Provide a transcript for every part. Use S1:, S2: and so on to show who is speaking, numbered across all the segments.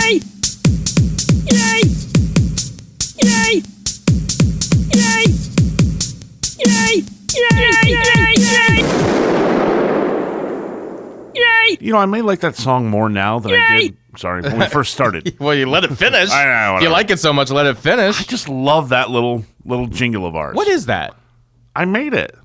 S1: Yay! Yay! Yay! Yay! Yay! Yay! Yay! Yay!
S2: You know, I may like that song more now than I did. Sorry, when we first started.
S3: Well, you let it finish.
S2: I know.
S3: If you like it so much, let it finish.
S2: I just love that little jingle of ours.
S3: What is that?
S2: I made it.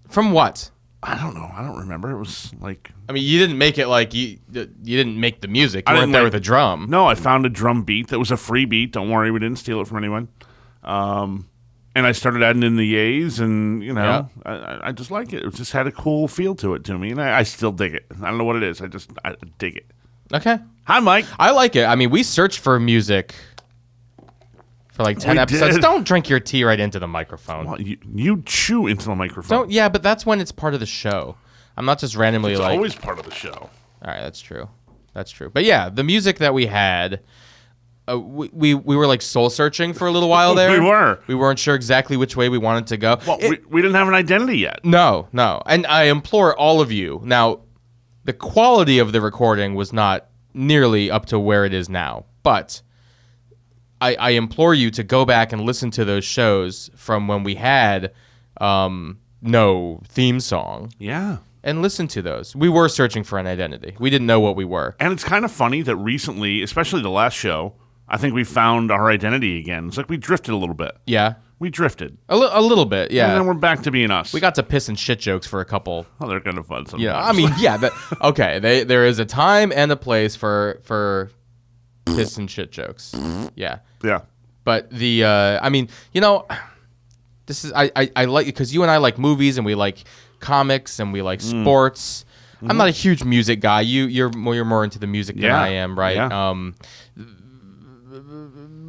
S3: From what?
S2: I don't know. I don't remember. It was like...
S3: I mean, you didn't make it like you didn't make the music. You weren't there with a drum.
S2: No, I found a drum beat that was a free beat. Don't worry, we didn't steal it from anyone. And I started adding in the yays, and, you know, I just like it. It just had a cool feel to it to me, and I still dig it. I don't know what it is. I dig it.
S3: Okay.
S2: Hi, Mike.
S3: I like it. I mean, we searched for music for like 10 episodes.
S2: Did.
S3: Don't drink your tea right into the microphone.
S2: Well, you chew into the microphone.
S3: Yeah, but that's when it's part of the show. I'm not just randomly
S2: It's
S3: like...
S2: always part of the show.
S3: All right, that's true. That's true. But yeah, the music that we had... we were like soul searching for a little while there.
S2: We were.
S3: We weren't sure exactly which way we wanted to go.
S2: Well, we didn't have an identity yet.
S3: No. And I implore all of you. Now, the quality of the recording was not nearly up to where it is now. But I implore you to go back and listen to those shows from when we had no theme song.
S2: Yeah.
S3: And listen to those. We were searching for an identity. We didn't know what we were.
S2: And it's kind of funny that recently, especially the last show, I think we found our identity again. It's like we drifted a little bit.
S3: Yeah.
S2: We drifted.
S3: A little bit, yeah.
S2: And then we're back to being us.
S3: We got to piss and shit jokes for a couple.
S2: Oh, they're kind of fun sometimes.
S3: Yeah, I mean, yeah. Okay, there is a time and a place for piss and shit jokes. Yeah.
S2: Yeah.
S3: But I mean, you know, this is I like it because you and I like movies and we like comics and we like sports. I'm not a huge music guy. You're more into the music than I am, right?
S2: Yeah.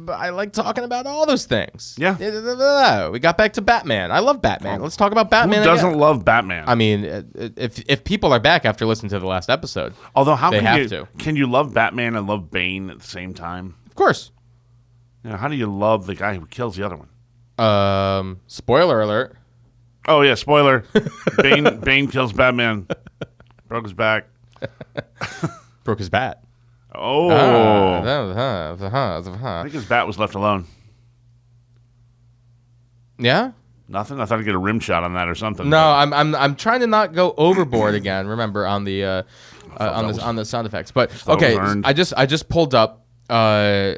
S3: But I like talking about all those things.
S2: Yeah.
S3: We got back to Batman. I love Batman. Let's talk about Batman.
S2: Who doesn't
S3: again.
S2: love Batman?
S3: I mean, if people are back after listening to the last episode,
S2: although how
S3: they
S2: can
S3: have
S2: you
S3: to.
S2: Can you love Batman and love Bane at the same time?
S3: Of course.
S2: You know, how do you love the guy who kills the other one?
S3: Spoiler alert.
S2: Oh yeah, spoiler. Bane kills Batman. Broke his back.
S3: Broke his bat.
S2: Oh. I think his bat was left alone.
S3: Yeah?
S2: Nothing? I thought I'd get a rim shot on that or something.
S3: No, I'm trying to not go overboard again. Remember on the on the sound effects. But okay, I just pulled up. We're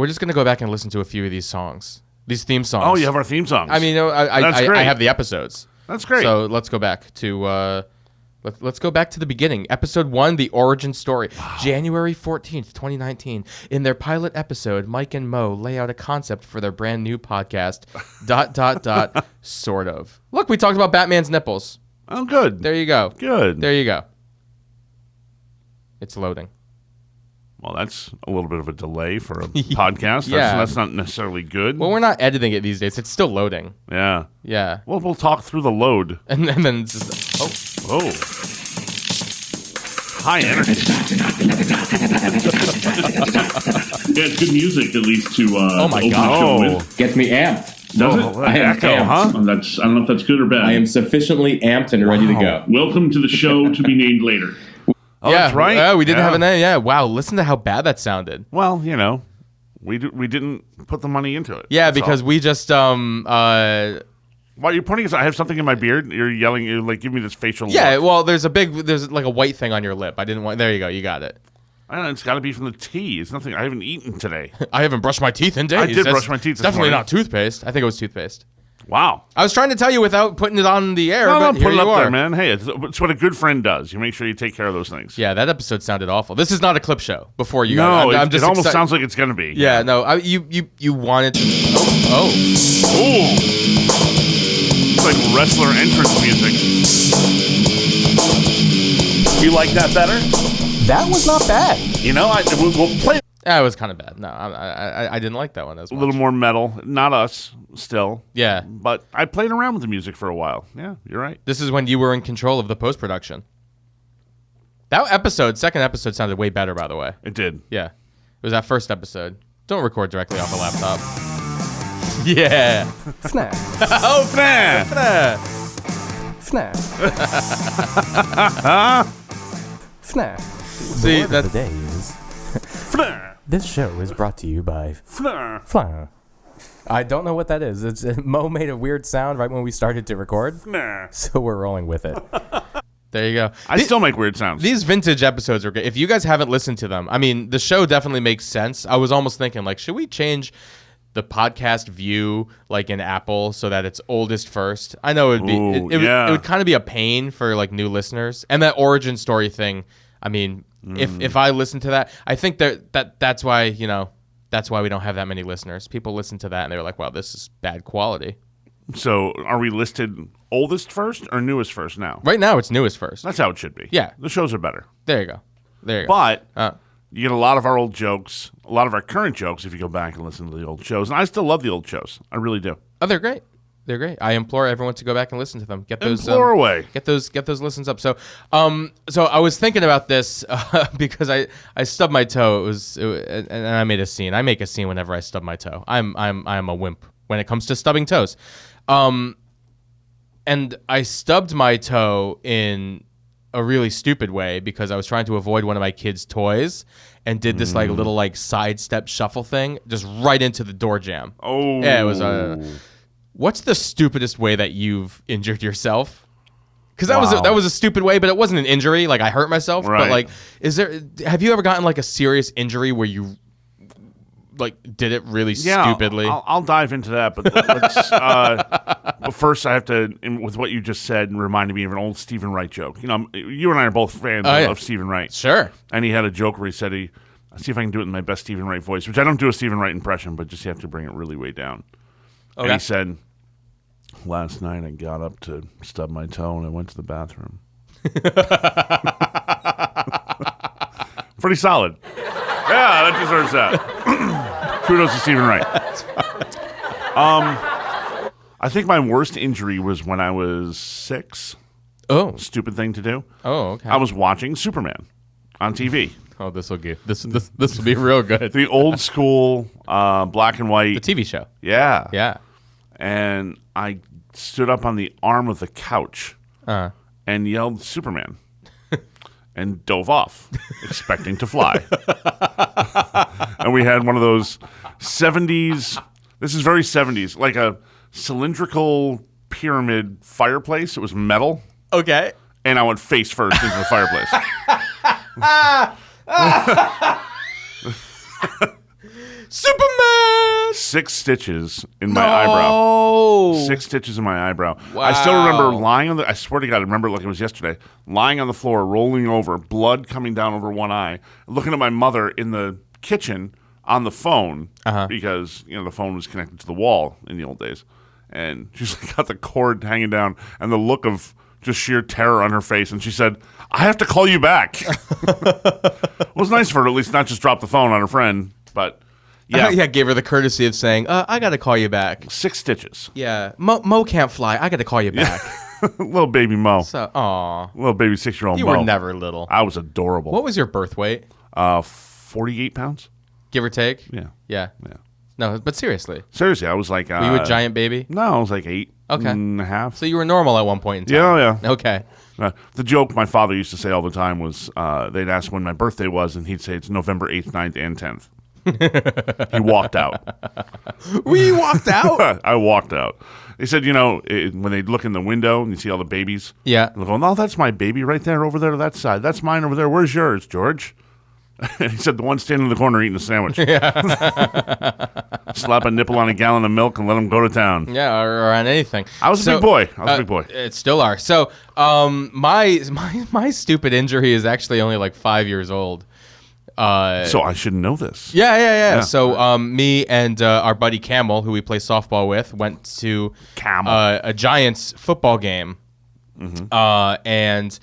S3: just gonna go back and listen to a few of these songs, these theme songs.
S2: Oh, you have our theme songs.
S3: I mean, I have the episodes.
S2: That's great.
S3: So let's go back to let's go back to the beginning. Episode 1, the origin story. Wow. January 14th, 2019. In their pilot episode, Mike and Mo lay out a concept for their brand new podcast. ... Sort of. Look, we talked about Batman's nipples.
S2: Oh, good.
S3: There you go.
S2: Good.
S3: There you go. It's loading.
S2: Well, that's a little bit of a delay for a podcast.
S3: Yeah.
S2: That's not necessarily good.
S3: Well, we're not editing it these days. It's still loading.
S2: Yeah.
S3: Yeah.
S2: Well, we'll talk through the load.
S3: And then it's just,
S2: Oh. High energy.
S4: Yeah, it's good music, at least, to
S3: oh my
S4: open
S3: God.
S4: the show
S2: Oh.
S4: with.
S5: Gets me amped.
S4: Does
S2: Oh,
S4: it?
S5: I am
S2: echo,
S5: amped.
S2: huh?
S4: Oh, I don't know if that's good or bad.
S5: I am sufficiently amped and ready to go.
S4: Welcome to the show to be named later.
S2: Oh,
S3: yeah,
S2: that's right.
S3: Yeah, we didn't
S2: Yeah.
S3: have a name. Yeah. Wow. Listen to how bad that sounded.
S2: Well, you know, we didn't put the money into it.
S3: Yeah,
S2: That's
S3: because
S2: all.
S3: we just
S2: While you're pointing, I have something in my beard. You're yelling. You're like, give me this facial.
S3: yeah,
S2: look.
S3: well, there's like a white thing on your lip. I didn't want. There you go. You got it.
S2: I don't know. It's got to be from the tea. It's nothing. I haven't eaten today.
S3: I haven't brushed my teeth in days.
S2: I did brush my teeth this
S3: Definitely
S2: morning.
S3: not toothpaste. I think it was toothpaste.
S2: Wow.
S3: I was trying to tell you without putting it on the air,
S2: No,
S3: but
S2: put
S3: here
S2: it
S3: you
S2: up
S3: are.
S2: there, man. Hey, it's what a good friend does. You make sure you take care of those things.
S3: Yeah, that episode sounded awful. This is not a clip show. Before you
S2: No,
S3: got it. I'm
S2: it
S3: just
S2: almost
S3: exci-
S2: sounds like it's gonna be.
S3: Yeah, no, you wanted to. Oh.
S2: Ooh. It's like wrestler entrance music. You like that better?
S3: That was not bad.
S2: You know, we'll play
S3: Yeah, it was kind of bad. No, I didn't like that one as
S2: a
S3: much.
S2: little more metal. Not us, still.
S3: Yeah.
S2: But I played around with the music for a while. Yeah, you're right.
S3: This is when you were in control of the post-production. That second episode sounded way better, by the way.
S2: It did.
S3: Yeah. It was that first episode. Don't record directly off a laptop. Yeah.
S1: Snap.
S3: Oh,
S2: Nah.
S1: Snap. Snap.
S3: See,
S1: The
S3: that's
S1: day is
S2: Flair.
S1: This show is brought to you by
S2: Flair.
S1: Flair. I don't know what that is. Mo made a weird sound right when we started to record,
S2: Flair.
S1: so we're rolling with it.
S3: There you go.
S2: I still make weird sounds.
S3: These vintage episodes are good. If you guys haven't listened to them, I mean, the show definitely makes sense. I was almost thinking, like, should we change the podcast view, like in Apple, so that it's oldest first? I know it would be.
S2: Ooh,
S3: It would kind of be a pain for like new listeners, and that origin story thing. I mean, if I listen to that, I think that's why that's why we don't have that many listeners. People listen to that and they're like, "Wow, this is bad quality."
S2: So are we listed oldest first or newest first now?
S3: Right now, it's newest first.
S2: That's how it should be.
S3: Yeah.
S2: The shows are better.
S3: There you go. There you go.
S2: But you get a lot of our old jokes, a lot of our current jokes if you go back and listen to the old shows. And I still love the old shows. I really do.
S3: Oh, they're great. They're great. I implore everyone to go back and listen to them. Get those
S2: Implore away.
S3: Get those listens up. So I was thinking about this because I stubbed my toe. And I made a scene. I make a scene whenever I stub my toe. I'm a wimp when it comes to stubbing toes. And I stubbed my toe in a really stupid way because I was trying to avoid one of my kids' toys and did this like little like sidestep shuffle thing just right into the door jamb.
S2: Oh.
S3: Yeah, it was what's the stupidest way that you've injured yourself? Because that was a stupid way, but it wasn't an injury. Like I hurt myself.
S2: Right.
S3: But like, have you ever gotten like a serious injury where you like did it really stupidly?
S2: I'll dive into that, but let's. But first, I have to, with what you just said, reminded me of an old Stephen Wright joke. You know, you and I are both fans of Stephen Wright.
S3: Sure. And
S2: he had a joke where he said I'll see if I can do it in my best Stephen Wright voice, which I don't do a Stephen Wright impression, but just you have to bring it really way down. Okay. And he said, "Last night I got up to stub my toe and I went to the bathroom." Pretty solid. Yeah, that deserves that. Kudos to Stephen Wright. I think my worst injury was when I was 6.
S3: Oh.
S2: Stupid thing to do.
S3: Oh, okay.
S2: I was watching Superman on TV.
S3: Oh, this will be real good.
S2: The old school black and white.
S3: The TV show.
S2: Yeah.
S3: Yeah.
S2: And I stood up on the arm of the couch and yelled Superman and dove off, expecting to fly. And we had one of those 70s, this is very 70s, like a cylindrical pyramid fireplace. It was metal.
S3: Okay.
S2: And I went face first into the fireplace.
S3: Superman!
S2: 6 stitches in my eyebrow. 6 stitches in my eyebrow.
S3: Wow.
S2: I still remember lying on I swear to God, I remember it like it was yesterday, lying on the floor, rolling over, blood coming down over one eye, looking at my mother in the kitchen on the phone because, the phone was connected to the wall in the old days. And she's like, got the cord hanging down and the look of just sheer terror on her face. And she said, "I have to call you back." It was nice for her to at least not just drop the phone on her friend, but yeah.
S3: Gave her the courtesy of saying, I got to call you back.
S2: 6 stitches.
S3: Yeah. Mo can't fly. I got to call you back.
S2: Little baby Mo.
S3: So, aw.
S2: Little baby 6-year-old
S3: You
S2: Mo.
S3: were never little.
S2: I was adorable.
S3: What was your birth weight?
S2: 48 pounds.
S3: Give or take?
S2: Yeah.
S3: Yeah. No, but seriously.
S2: Seriously, I was like...
S3: were you a giant baby?
S2: No, I was like 8 and a half.
S3: So you were normal at one point in time?
S2: Yeah.
S3: Okay.
S2: The joke my father used to say all the time was they'd ask when my birthday was, and he'd say it's November 8th, 9th, and 10th. He walked out.
S3: We walked out?
S2: I walked out. They said, when they'd look in the window and you see all the babies.
S3: Yeah.
S2: They'll go, "No, that's my baby right there, over there to that side. That's mine over there. Where's yours, George?" And he said, "The one standing in the corner eating a sandwich." Yeah. Slap a nipple on a gallon of milk and let him go to town.
S3: Yeah, or on anything.
S2: I was a big boy. I was a big boy.
S3: It still are. So my stupid injury is actually only like 5 years old.
S2: So I should know this.
S3: Yeah. So me and our buddy Camel, who we play softball with, went to a Giants football game. Mm-hmm. And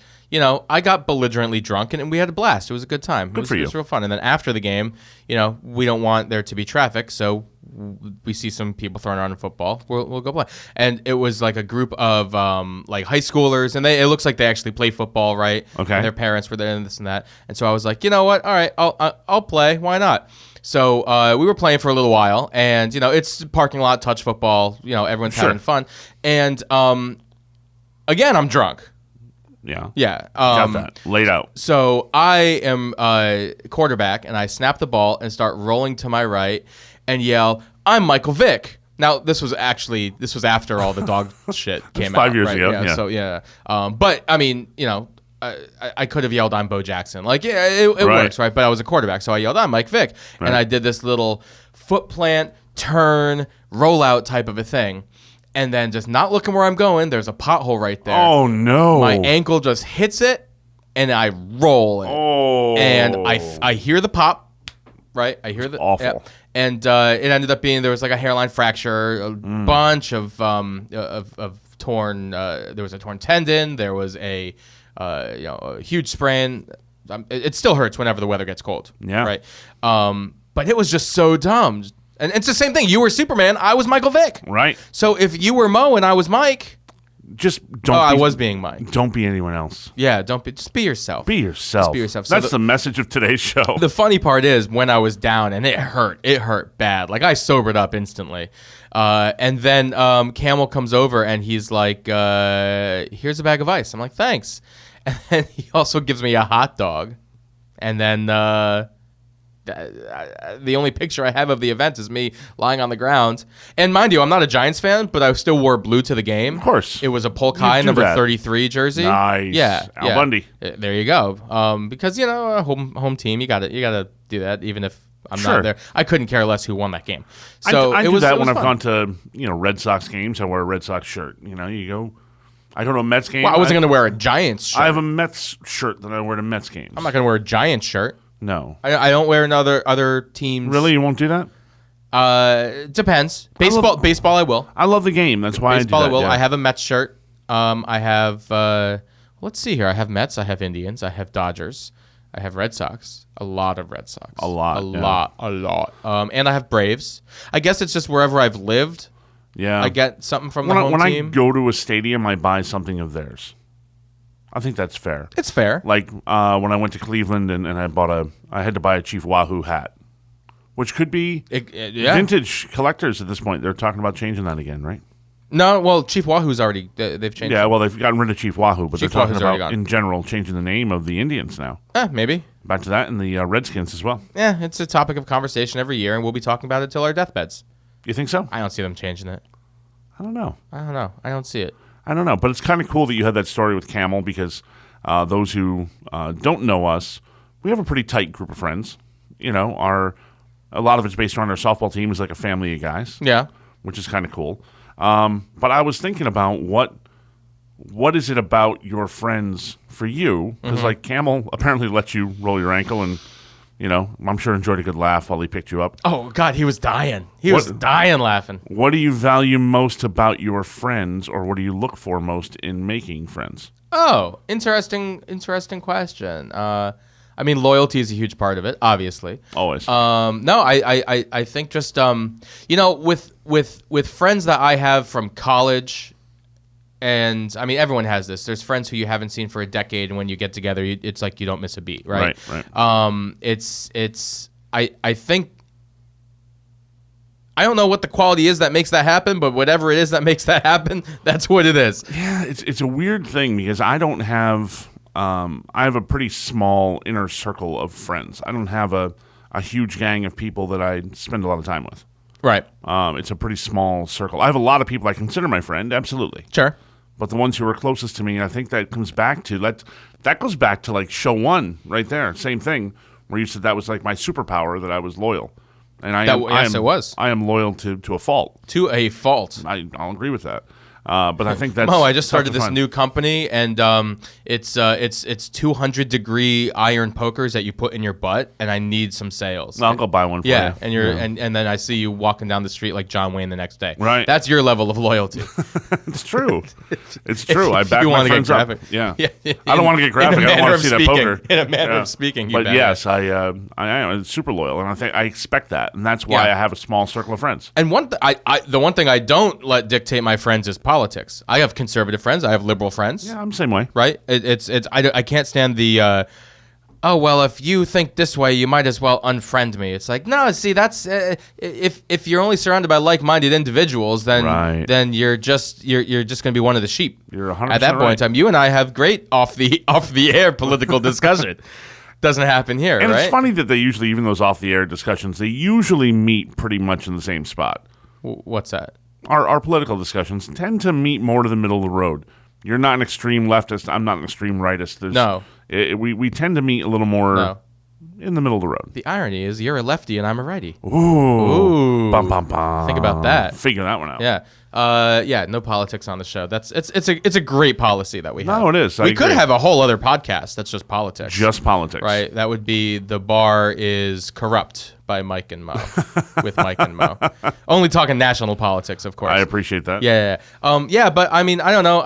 S3: I got belligerently drunk, and we had a blast. It was a good time.
S2: Good for you.
S3: It was real fun. And then after the game, we don't want there to be traffic, so we see some people throwing around a football. We'll go play. And it was like a group of like high schoolers, and it looks like they actually play football, right?
S2: Okay.
S3: And their parents were there and this and that. And so I was like, you know what? All right, I'll play. Why not? So we were playing for a little while, and it's parking lot touch football. Everyone's having fun. And again, I'm drunk.
S2: Yeah.
S3: Yeah.
S2: Got that. Laid out.
S3: So I am quarterback, and I snap the ball and start rolling to my right and yell, "I'm Michael Vick." Now, this was after all the dog shit came out.
S2: 5 years
S3: right?
S2: ago,
S3: Yeah.
S2: yeah.
S3: So, yeah. But, I mean, I could have yelled, "I'm Bo Jackson." Like, yeah, it
S2: Right.
S3: works, right? But I was a quarterback, so I yelled, "I'm Mike Vick."
S2: Right.
S3: And I did this little foot plant, turn, rollout type of a thing. And then just not looking where I'm going, there's a pothole right there.
S2: Oh, no.
S3: My ankle just hits it, and I roll in it.
S2: Oh.
S3: And I hear the pop, right? I hear the
S2: awful.
S3: yeah. And it ended up being there was like a hairline fracture, a bunch of torn. There was a torn tendon. There was a huge sprain. It still hurts whenever the weather gets cold.
S2: Yeah.
S3: Right. But it was just so dumb. And it's the same thing. You were Superman. I was Michael Vick.
S2: Right.
S3: So if you were Mo and I was Mike,
S2: Just don't.
S3: I was being Mike.
S2: Don't be anyone else.
S3: Yeah. Just be yourself.
S2: Be yourself.
S3: Just be yourself. So
S2: That's the message of today's show.
S3: The funny part is when I was down and it hurt bad. Like I sobered up instantly. And then Camel comes over and he's like, here's a bag of ice. I'm like, thanks. And then he also gives me a hot dog. And then the only picture I have of the event is me lying on the ground. And mind you, I'm not a Giants fan, but I still wore blue to the game.
S2: Of course.
S3: It was a Polk High
S2: do
S3: number
S2: that.
S3: 33 jersey.
S2: Nice.
S3: Yeah.
S2: Al Bundy.
S3: There you go. Because a home team, you gotta do that, even if I'm
S2: Sure.
S3: not there. I couldn't care less who won that game. So
S2: I
S3: it
S2: do
S3: was
S2: that
S3: it
S2: when
S3: was
S2: I've
S3: fun.
S2: gone to Red Sox games. I wear a Red Sox shirt. You go. I go to a Mets game.
S3: Well, I wasn't gonna wear a Giants shirt.
S2: I have a Mets shirt that I wear to Mets games.
S3: I'm not gonna wear a Giants shirt.
S2: No.
S3: I don't wear other teams.
S2: Really, you won't do that?
S3: Depends. Baseball I will.
S2: I love the game. That's why
S3: Baseball
S2: I
S3: I
S2: do that.
S3: will.
S2: yeah.
S3: I have a Mets shirt. I have let's see here. I have Mets, I have Indians, I have Dodgers, I have Red Sox. A lot of Red Sox.
S2: A lot.
S3: And I have Braves. I guess it's just wherever I've lived,
S2: Yeah.
S3: I get something from the
S2: when
S3: home
S2: when
S3: team.
S2: I go to a stadium, I buy something of theirs. I think that's fair.
S3: It's fair.
S2: Like when I went to Cleveland and I had to buy a Chief Wahoo hat, which could be
S3: Yeah.
S2: vintage collectors at this point. They're talking about changing that again, right?
S3: No, well, Chief Wahoo's already they've changed.
S2: Yeah, well, they've gotten rid of Chief Wahoo, but
S3: Chief
S2: they're talking
S3: Wahoo's already
S2: about,
S3: gone.
S2: in general, changing the name of the Indians now.
S3: Maybe.
S2: Back to that and the Redskins as well.
S3: Yeah, it's a topic of conversation every year, and we'll be talking about it till our deathbeds.
S2: You think so?
S3: I don't see them changing it.
S2: I don't know.
S3: I don't know. I don't see it.
S2: I don't know, but it's kind of cool that you had that story with Camel because those who don't know us, we have a pretty tight group of friends. A lot of it's based around our softball team is like a family of guys.
S3: Yeah.
S2: Which is kind of cool. But I was thinking about what is it about your friends for you? Because like Camel apparently let you roll your ankle and, I'm sure enjoyed a good laugh while he picked you up.
S3: Oh, God, he was dying. He was dying laughing.
S2: What do you value most about your friends, or what do you look for most in making friends?
S3: Oh, interesting question. I mean, loyalty is a huge part of it, obviously.
S2: Always.
S3: No, I think just with friends that I have from college, and I mean everyone has this. There's friends who you haven't seen for a decade, and when you get together, it's like you don't miss a beat, right?
S2: Right.
S3: I think I don't know what the quality is that makes that happen, but whatever it is that makes that happen, that's what it is.
S2: Yeah, it's a weird thing because I don't have. I have a pretty small inner circle of friends. I don't have a huge gang of people that I spend a lot of time with.
S3: Right.
S2: It's a pretty small circle. I have a lot of people I consider my friend, absolutely.
S3: Sure.
S2: But the ones who are closest to me, I think that comes back to that goes back to like show one right there. Same thing where you said that was like my superpower, that I was loyal. And
S3: it was.
S2: I am loyal to a fault.
S3: To a fault.
S2: I'll agree with that. But I think that's
S3: I just
S2: tough
S3: started
S2: to
S3: this
S2: find.
S3: new company, and it's 200-degree iron pokers that you put in your butt, and I need some sales.
S2: I'll go buy one for you.
S3: Yeah, and and then I see you walking down the street like John Wayne the next day.
S2: Right.
S3: That's your level of loyalty.
S2: It's true. It's true. I back
S3: you
S2: my
S3: wanna get
S2: friends up.
S3: graphic.
S2: Yeah.
S3: Yeah.
S2: I don't want to get graphic. I don't want to see that poker.
S3: In a manner of speaking, you
S2: But
S3: bet.
S2: yes, I am. I'm super loyal, and I think I expect that, and that's why
S3: Yeah.
S2: I have a small circle of friends.
S3: And the one thing I don't let dictate my friends is politics. I have conservative friends. I have liberal friends.
S2: Yeah, I'm the same way.
S3: Right? I can't stand the oh, well, if you think this way, you might as well unfriend me. It's like, no, see, that's if you're only surrounded by like-minded individuals, then then you're just going to be one of the sheep.
S2: You're 100%
S3: at that point in time. You and I have great off the air political discussion. Doesn't happen here,
S2: And
S3: right?
S2: it's funny that they usually, even those off-the-air discussions, they usually meet pretty much in the same spot.
S3: What's that?
S2: Our political discussions tend to meet more to the middle of the road. You're not an extreme leftist. I'm not an extreme rightist. We tend to meet a little more in the middle of the road.
S3: The irony is you're a lefty and I'm a righty.
S2: Ooh. Bum, bum, bum.
S3: Think about that.
S2: Figure that one out.
S3: Yeah. No politics on the show. It's a great policy that we have.
S2: No, it is.
S3: We could have a whole other podcast that's just politics.
S2: Just politics.
S3: Right. That would be The Bar is Corrupt by Mike and Mo. With Mike and Mo. Only talking national politics, of course.
S2: I appreciate that.
S3: Yeah. But I mean, I don't know.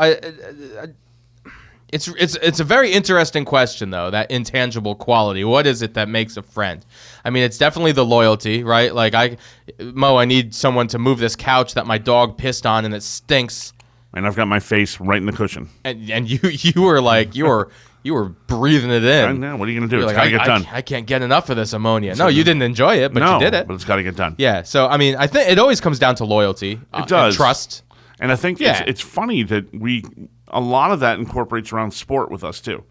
S3: It's a very interesting question, though, that intangible quality. What is it that makes a friend? I mean, it's definitely the loyalty, right? Like, I need someone to move this couch that my dog pissed on and it stinks.
S2: And I've got my face right in the cushion.
S3: And you were like, you were breathing it in.
S2: I know. What are you going to do?
S3: You're
S2: It's
S3: like,
S2: got to get done.
S3: I can't get enough of this ammonia. No, you didn't enjoy it, but you did it.
S2: But it's got to get done.
S3: Yeah. So, I mean, I think it always comes down to loyalty.
S2: It does.
S3: And trust.
S2: And I think it's funny that a lot of that incorporates around sport with us too.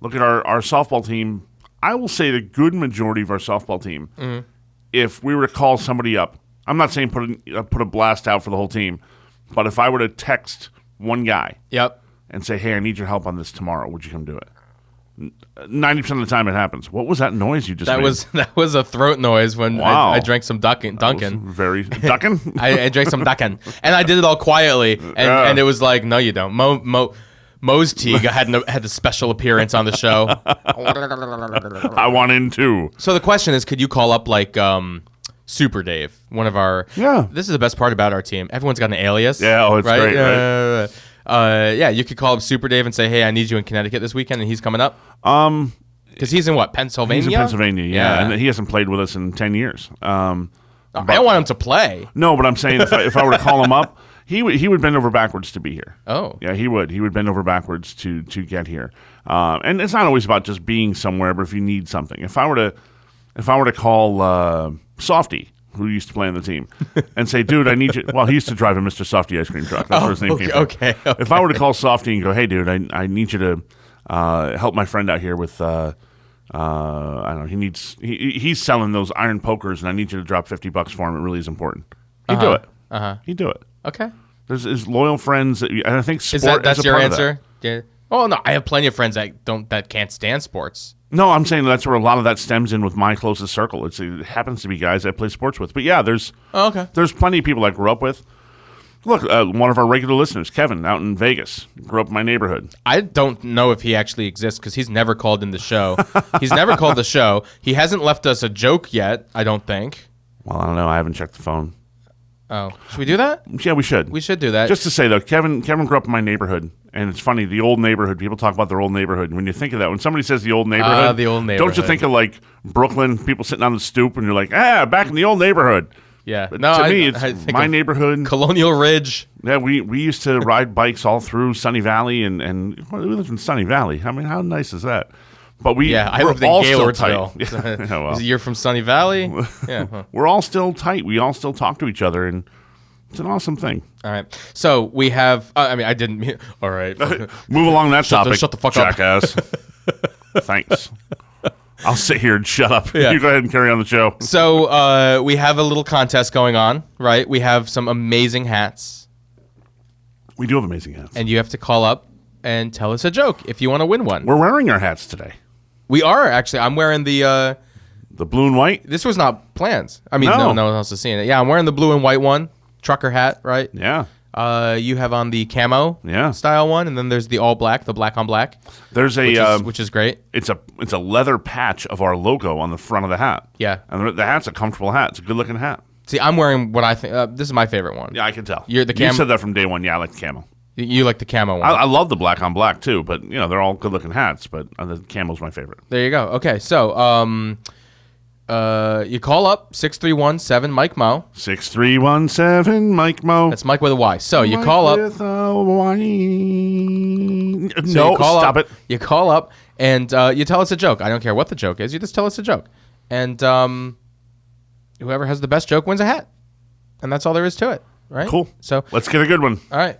S2: Look at our softball team. I will say the good majority of our softball team, if we were to call somebody up, I'm not saying put a blast out for the whole team, but if I were to text one guy and say, hey, I need your help on this tomorrow, would you come do it? 90% of the time it happens. What was that noise you just made?
S3: That was a throat noise when I drank some Dunkin'.
S2: Very Dunkin'?
S3: I drank some Dunkin', and I did it all quietly, and it was like, no, you don't. Mo's tea had a special appearance on the show.
S2: I want in too.
S3: So the question is, could you call up like Super Dave, one of our?
S2: Yeah.
S3: This is the best part about our team. Everyone's got an alias.
S2: Yeah, it's
S3: right?
S2: great. Right?
S3: You could call up Super Dave and say, hey, I need you in Connecticut this weekend, and he's coming up. Because he's in what, Pennsylvania?
S2: He's in Pennsylvania, yeah. And he hasn't played with us in 10 years.
S3: I don't want him to play.
S2: No, but I'm saying if I were to call him up, he would bend over backwards to be here.
S3: Oh.
S2: Yeah, he would. He would bend over backwards to get here. And it's not always about just being somewhere, but if you need something. If I were to call Softy, who used to play on the team, and say, dude, I need you. Well, he used to drive a Mr. Softy ice cream truck. That's where his name came from.
S3: Okay.
S2: If I were to call Softy and go, hey, dude, I need you to help my friend out here with, I don't know, he's selling those iron pokers, and I need you to drop $50 for him. It really is important. He'd do it. He'd do it.
S3: Okay.
S2: There's his loyal friends, and I think sport
S3: that's
S2: is a
S3: your
S2: part
S3: answer?
S2: of that.
S3: Yeah. Oh no, I have plenty of friends that can't stand sports.
S2: No, I'm saying that's where a lot of that stems in with my closest circle. It happens to be guys I play sports with. But yeah, there's plenty of people I grew up with. Look, one of our regular listeners, Kevin, out in Vegas, grew up in my neighborhood.
S3: I don't know if he actually exists because he's never called in the show. He's never called the show. He hasn't left us a joke yet, I don't think.
S2: Well, I don't know. I haven't checked the phone.
S3: Oh, should we do that?
S2: Yeah, we should.
S3: We should do that.
S2: Just to say, though, Kevin grew up in my neighborhood. And it's funny, the old neighborhood, people talk about their old neighborhood. When you think of that, when somebody says the old neighborhood, don't you think of like Brooklyn, people sitting on the stoop, and you're like, back in the old neighborhood.
S3: Yeah.
S2: But to me, it's my neighborhood.
S3: Colonial Ridge.
S2: Yeah, we used to ride bikes all through Sunny Valley, and we lived in Sunny Valley. I mean, how nice is that? But
S3: I lived in
S2: Gaylordsville.
S3: Yeah, well. You're from Sunny Valley? Yeah. Huh.
S2: We're all still tight. We all still talk to each other, and it's an awesome thing.
S3: All right. So we have, I didn't mean, all right.
S2: Move along that topic.
S3: Shut the fuck
S2: jackass. Up. Thanks. I'll sit here and shut up. Yeah. You go ahead and carry on the show.
S3: So we have a little contest going on, right? We have some amazing hats.
S2: We do have amazing hats.
S3: And you have to call up and tell us a joke if you want to win one.
S2: We're wearing our hats today.
S3: We are, actually. I'm wearing the
S2: blue and white?
S3: This was not planned. I mean, no one else is seeing it. Yeah, I'm wearing the blue and white one. Trucker hat, right?
S2: Yeah.
S3: You have on the camo style one, and then there's the all black, the black on black.
S2: There's
S3: which is great.
S2: It's a leather patch of our logo on the front of the hat.
S3: Yeah.
S2: And the hat's a comfortable hat. It's a good looking hat.
S3: See, I'm wearing what I think this is my favorite one.
S2: Yeah, I can tell.
S3: You
S2: said that from day one. Yeah, I like the camo.
S3: You like the camo one.
S2: I love the black on black too, but they're all good looking hats, but the camo's my favorite.
S3: There you go. Okay, so you call up 631-7 Mike Mo.
S2: 631-7 Mike Mo.
S3: That's Mike with a Y. So you call up.
S2: With a Y. No, stop it.
S3: You call up And you tell us a joke. I don't care what the joke is. You just tell us a joke. And whoever has the best joke wins a hat. And that's all there is to it, right?
S2: Cool.
S3: So
S2: let's get a good one.
S3: all right.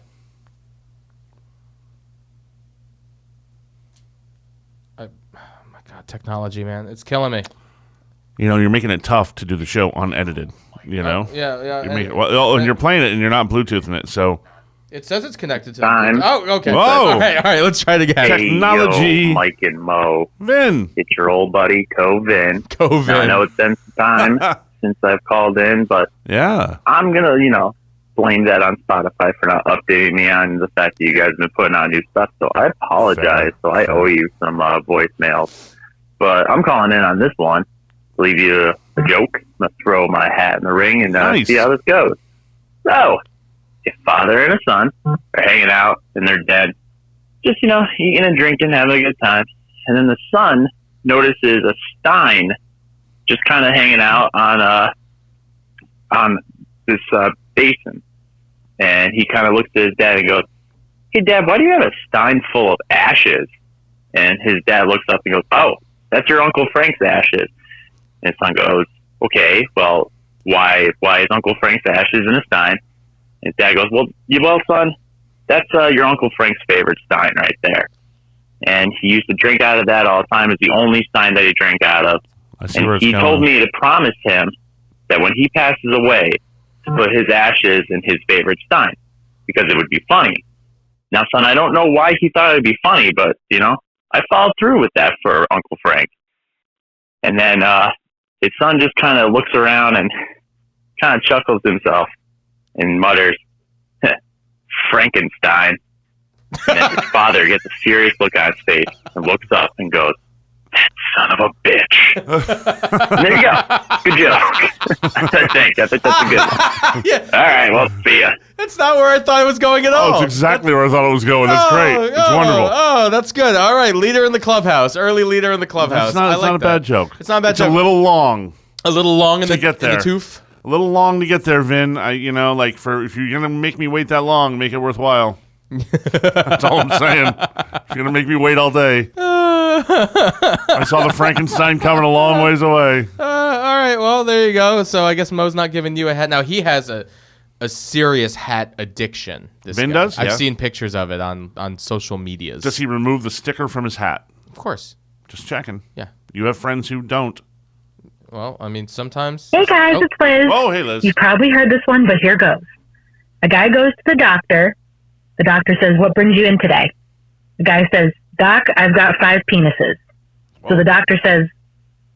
S3: Oh my God, technology, man. It's killing me.
S2: You know, you're making it tough to do the show unedited. You know?
S3: Yeah.
S2: And you're playing it and you're not Bluetoothing it, so.
S3: It says it's connected to
S6: Time.
S3: the Bluetooth. Oh, okay.
S2: Whoa.
S3: All right. Let's try it again.
S6: Hey,
S2: Technology.
S6: yo, Mike and Mo.
S2: Vin.
S6: It's your old buddy, Vin.
S3: COVID.
S6: Now, I know it's been some time since I've called in, but
S2: Yeah.
S6: I'm going to, blame that on Spotify for not updating me on the fact that you guys have been putting out new stuff. So I apologize.
S2: Fair.
S6: So I owe you some voicemails. But I'm calling in on this one. Leave you a joke. I'm going to throw my hat in the ring and
S2: Nice.
S6: see how this goes. So, a father and a son are hanging out in their den, just, eating and drinking, having a good time. And then the son notices a stein just kind of hanging out on this basin. And he kind of looks at his dad and goes, "Hey, Dad, why do you have a stein full of ashes?" And his dad looks up and goes, "Oh, that's your Uncle Frank's ashes." And his son goes, "Okay, well, why is Uncle Frank's ashes in a stein?" And his dad goes, well, son, that's your Uncle Frank's favorite stein right there. And he used to drink out of that all the time. It's the only stein that he drank out of.
S2: I see where
S6: And
S2: it's
S6: he
S2: going.
S6: told me to promise him that when he passes away, to put his ashes in his favorite stein, because it would be funny. Now, son, I don't know why he thought it would be funny, but, I followed through with that for Uncle Frank. And then his son just kind of looks around and kind of chuckles himself and mutters, "Frankenstein." And then his father gets a serious look on his face and looks up and goes, "That son of a bitch." And there you go. Good joke. Thanks. I think that's a good one.
S3: Yeah.
S6: All right, well, see ya.
S3: That's not where I thought it was going at all.
S2: Oh, it's exactly where I thought it was going. That's great. It's wonderful.
S3: Oh, that's good. All right, leader in the clubhouse. Early leader in the clubhouse.
S2: It's not
S3: I like
S2: a
S3: that.
S2: bad joke.
S3: It's not a bad joke.
S2: It's a little long.
S3: A little long in
S2: to
S3: the
S2: get there.
S3: in the tooth.
S2: A little long to get there, Vin. If you're gonna make me wait that long, make it worthwhile. That's all I'm saying. If you're gonna make me wait all day. I saw the Frankenstein coming a long ways away.
S3: All right, well, there you go. So I guess Mo's not giving you a hat. Now, he has a serious hat addiction. This
S2: Vin
S3: guy.
S2: does?
S3: I've
S2: Yeah.
S3: seen pictures of it on social medias.
S2: Does he remove the sticker from his hat?
S3: Of course.
S2: Just checking.
S3: Yeah.
S2: You have friends who don't.
S3: Well, I mean, sometimes.
S7: Hey guys,
S3: Oh.
S7: it's Liz.
S2: Oh, hey, Liz.
S7: You probably heard this one, but here goes. A guy goes to the doctor. The doctor says, "What brings you in today?" The guy says, "Doc, I've got 5 penises." So the doctor says,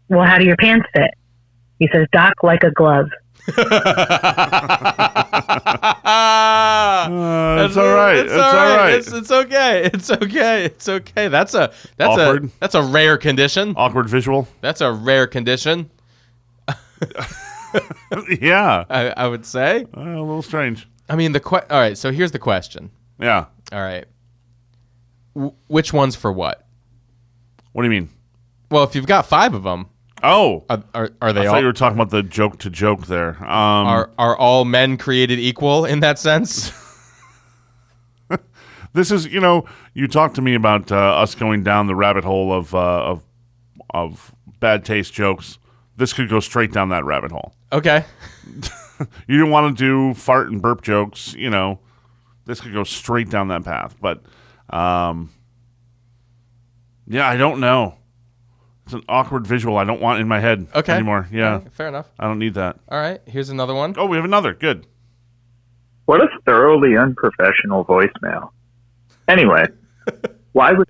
S7: "Well, how do your pants fit?" He says, "Doc, like a glove."
S2: It's all right.
S3: It's
S2: It's
S3: all
S2: all right.
S3: It's okay. It's okay. It's okay. That's
S2: Awkward.
S3: a rare condition.
S2: Awkward visual.
S3: That's a rare condition.
S2: Yeah.
S3: I would say.
S2: A little strange.
S3: I mean, all right. So here's the question.
S2: Yeah.
S3: All right. Which one's for what?
S2: What do you mean?
S3: Well, if you've got 5 of them,
S2: Oh.
S3: are
S2: I
S3: they
S2: thought
S3: all
S2: you were talking about the joke to joke there.
S3: are all men created equal in that sense?
S2: This is, you talked to me about us going down the rabbit hole of bad taste jokes. This could go straight down that rabbit hole.
S3: Okay.
S2: You didn't want to do fart and burp jokes, This could go straight down that path. But, yeah, I don't know. It's an awkward visual I don't want in my head anymore. Yeah.
S3: Okay, fair enough.
S2: I don't need that.
S3: All right. Here's another one.
S2: Oh, we have another. Good.
S8: What a thoroughly unprofessional voicemail. Anyway, why would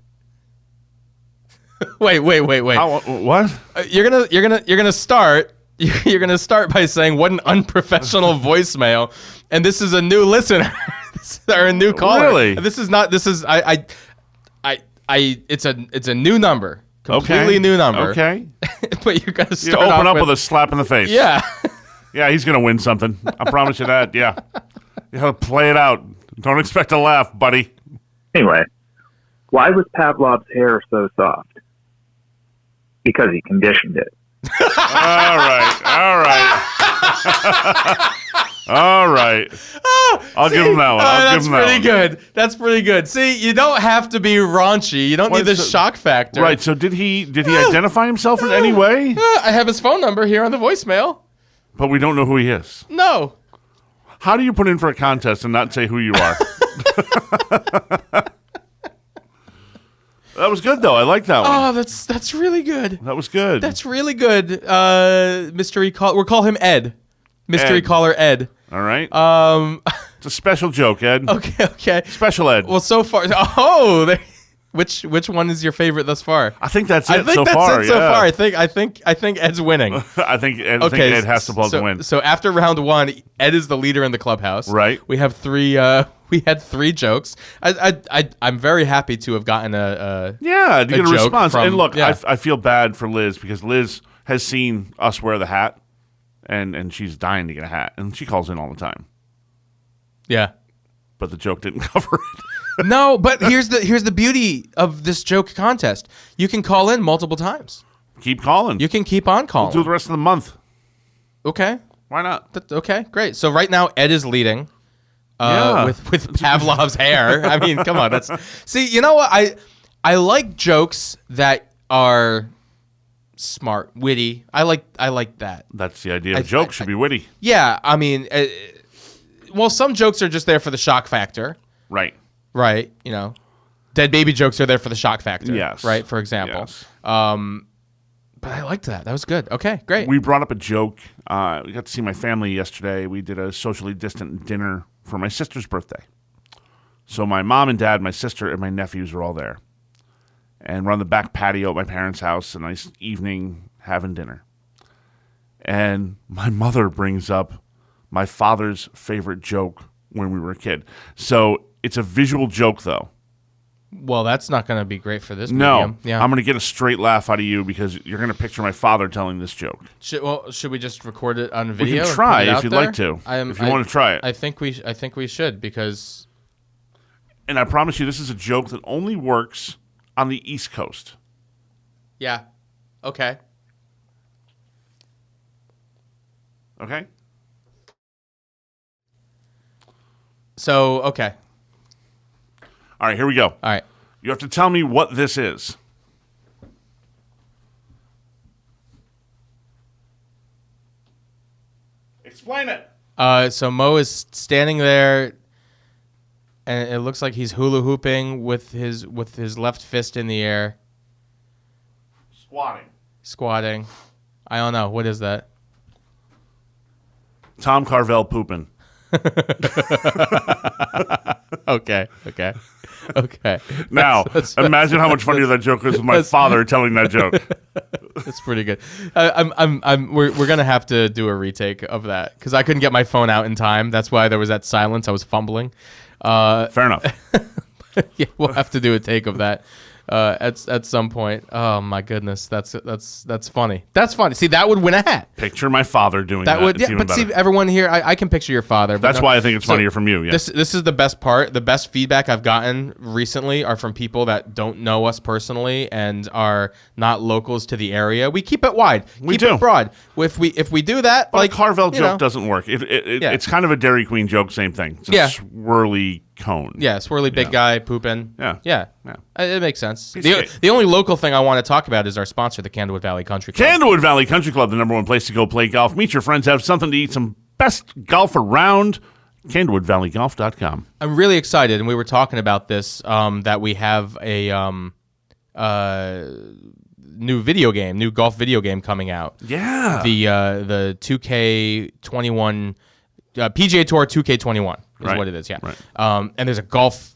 S3: Wait.
S2: What?
S3: You're gonna start. You're gonna start by saying what an unprofessional voicemail, and this is a new listener or a new caller.
S2: Really?
S3: This is not. This is It's a new number, completely new number.
S2: Okay.
S3: But you're gonna
S2: You
S3: start
S2: open
S3: off
S2: up with a slap in the face.
S3: yeah.
S2: Yeah, he's going to win something. I promise you that. Yeah. You have to play it out. Don't expect a laugh, buddy.
S8: Anyway, why was Pavlov's hair so soft? Because he conditioned it.
S2: All right. All right. All right. I'll give him that one.
S3: That's pretty good. That's pretty good. See, you don't have to be raunchy. You don't need the shock factor.
S2: Right. So did he identify himself in any way?
S3: I have his phone number here on the voicemail.
S2: But we don't know who he is.
S3: No.
S2: How do you put in for a contest and not say who you are? That was good, though. I like that one.
S3: Oh, that's really good.
S2: That was good.
S3: That's really good. Mystery call. We'll call him Ed. Mystery
S2: Ed.
S3: caller Ed.
S2: All right.
S3: Um.
S2: It's a special joke, Ed.
S3: Okay.
S2: Special Ed.
S3: Well, so far. Oh, which one is your favorite thus far?
S2: I think that's it
S3: I think
S2: so
S3: that's
S2: far.
S3: it so far. I think Ed's winning.
S2: I think Ed has to pull the win.
S3: So after round one, Ed is the leader in the clubhouse.
S2: Right.
S3: We have three. We had 3 jokes. I'm very happy to have gotten a
S2: to get a
S3: joke
S2: response.
S3: from-
S2: And look,
S3: yeah.
S2: I feel bad for Liz because Liz has seen us wear the hat, and she's dying to get a hat, and she calls in all the time.
S3: yeah.
S2: But the joke didn't cover it.
S3: No, but here's the beauty of this joke contest. You can call in multiple times.
S2: Keep calling.
S3: You can keep on
S2: We'll
S3: calling.
S2: do the rest of the month.
S3: Okay.
S2: Why not?
S3: Okay, great. So right now Ed is leading
S2: Yeah.
S3: with Pavlov's hair. I mean, come on. That's see. You know what? I like jokes that are smart, witty. I like that.
S2: That's the idea. Jokes should be witty.
S3: Yeah. I mean, well, some jokes are just there for the shock factor,
S2: Right.
S3: right? You know, dead baby jokes are there for the shock factor.
S2: Yes.
S3: Right. For example.
S2: Yes.
S3: But I liked that. That was good. Okay, great.
S2: We brought up a joke. We got to see my family yesterday. We did a socially distant dinner for my sister's birthday. So my mom and dad, my sister, and my nephews are all there. And we're on the back patio at my parents' house, a nice evening having dinner. And my mother brings up my father's favorite joke when we were a kid. So it's a visual joke, though.
S3: Well, that's not going to be great for this
S2: No,
S3: medium. Yeah.
S2: I'm going to get a straight laugh out of you because you're going to picture my father telling this joke.
S3: Should we just record it on
S2: We
S3: video?
S2: can
S3: and
S2: try
S3: put it
S2: if
S3: out
S2: you'd
S3: there?
S2: like to. If you want to try it.
S3: I think we should because
S2: And I promise you, this is a joke that only works on the East Coast.
S3: yeah. Okay.
S2: Okay?
S3: So, okay.
S2: All right, here we go.
S3: All right.
S2: You have to tell me what this is. Explain it.
S3: So Mo is standing there and it looks like he's hula hooping with his left fist in the air, squatting. I don't know. What is that?
S2: Tom Carvel pooping.
S3: Okay.
S2: Now, imagine how much funnier that joke is with my father telling that joke.
S3: That's pretty good. We're gonna have to do a retake of that because I couldn't get my phone out in time. That's why there was that silence. I was fumbling.
S2: Fair enough.
S3: Yeah, we'll have to do a take of that at some point. Oh my goodness, that's funny. That's funny. See, that would win a hat.
S2: Picture my father doing that.
S3: That would,
S2: It's
S3: yeah.
S2: even
S3: But see,
S2: better.
S3: everyone here, I can picture your father. But
S2: That's
S3: no-
S2: why I think it's
S3: so
S2: funnier from you. Yeah.
S3: This is the best part. The best feedback I've gotten recently are from people that don't know us personally and are not locals to the area. We keep it wide.
S2: We
S3: keep
S2: do.
S3: it broad. If we do that,
S2: But
S3: like
S2: a Carvel
S3: you
S2: joke
S3: know,
S2: doesn't work.
S3: Yeah.
S2: It's kind of a Dairy Queen joke, same thing. It's a
S3: Yeah.
S2: swirly cone.
S3: Yeah, swirly big guy pooping.
S2: Yeah.
S3: Yeah.
S2: Yeah.
S3: It makes sense.
S2: Piece of
S3: The,
S2: cake.
S3: the only local thing I want to talk about is our sponsor, the Candlewood Valley Country Club.
S2: Candlewood Valley Country Club, the #1 place to go play golf. Meet your friends, have something to eat, some best golf around. CandlewoodValleyGolf.com.
S3: I'm really excited, and we were talking about this, that we have a new golf video game coming out.
S2: Yeah.
S3: The 2K21 PGA Tour 2K21 is
S2: Right.
S3: what it is. Yeah.
S2: Right.
S3: And there's a golf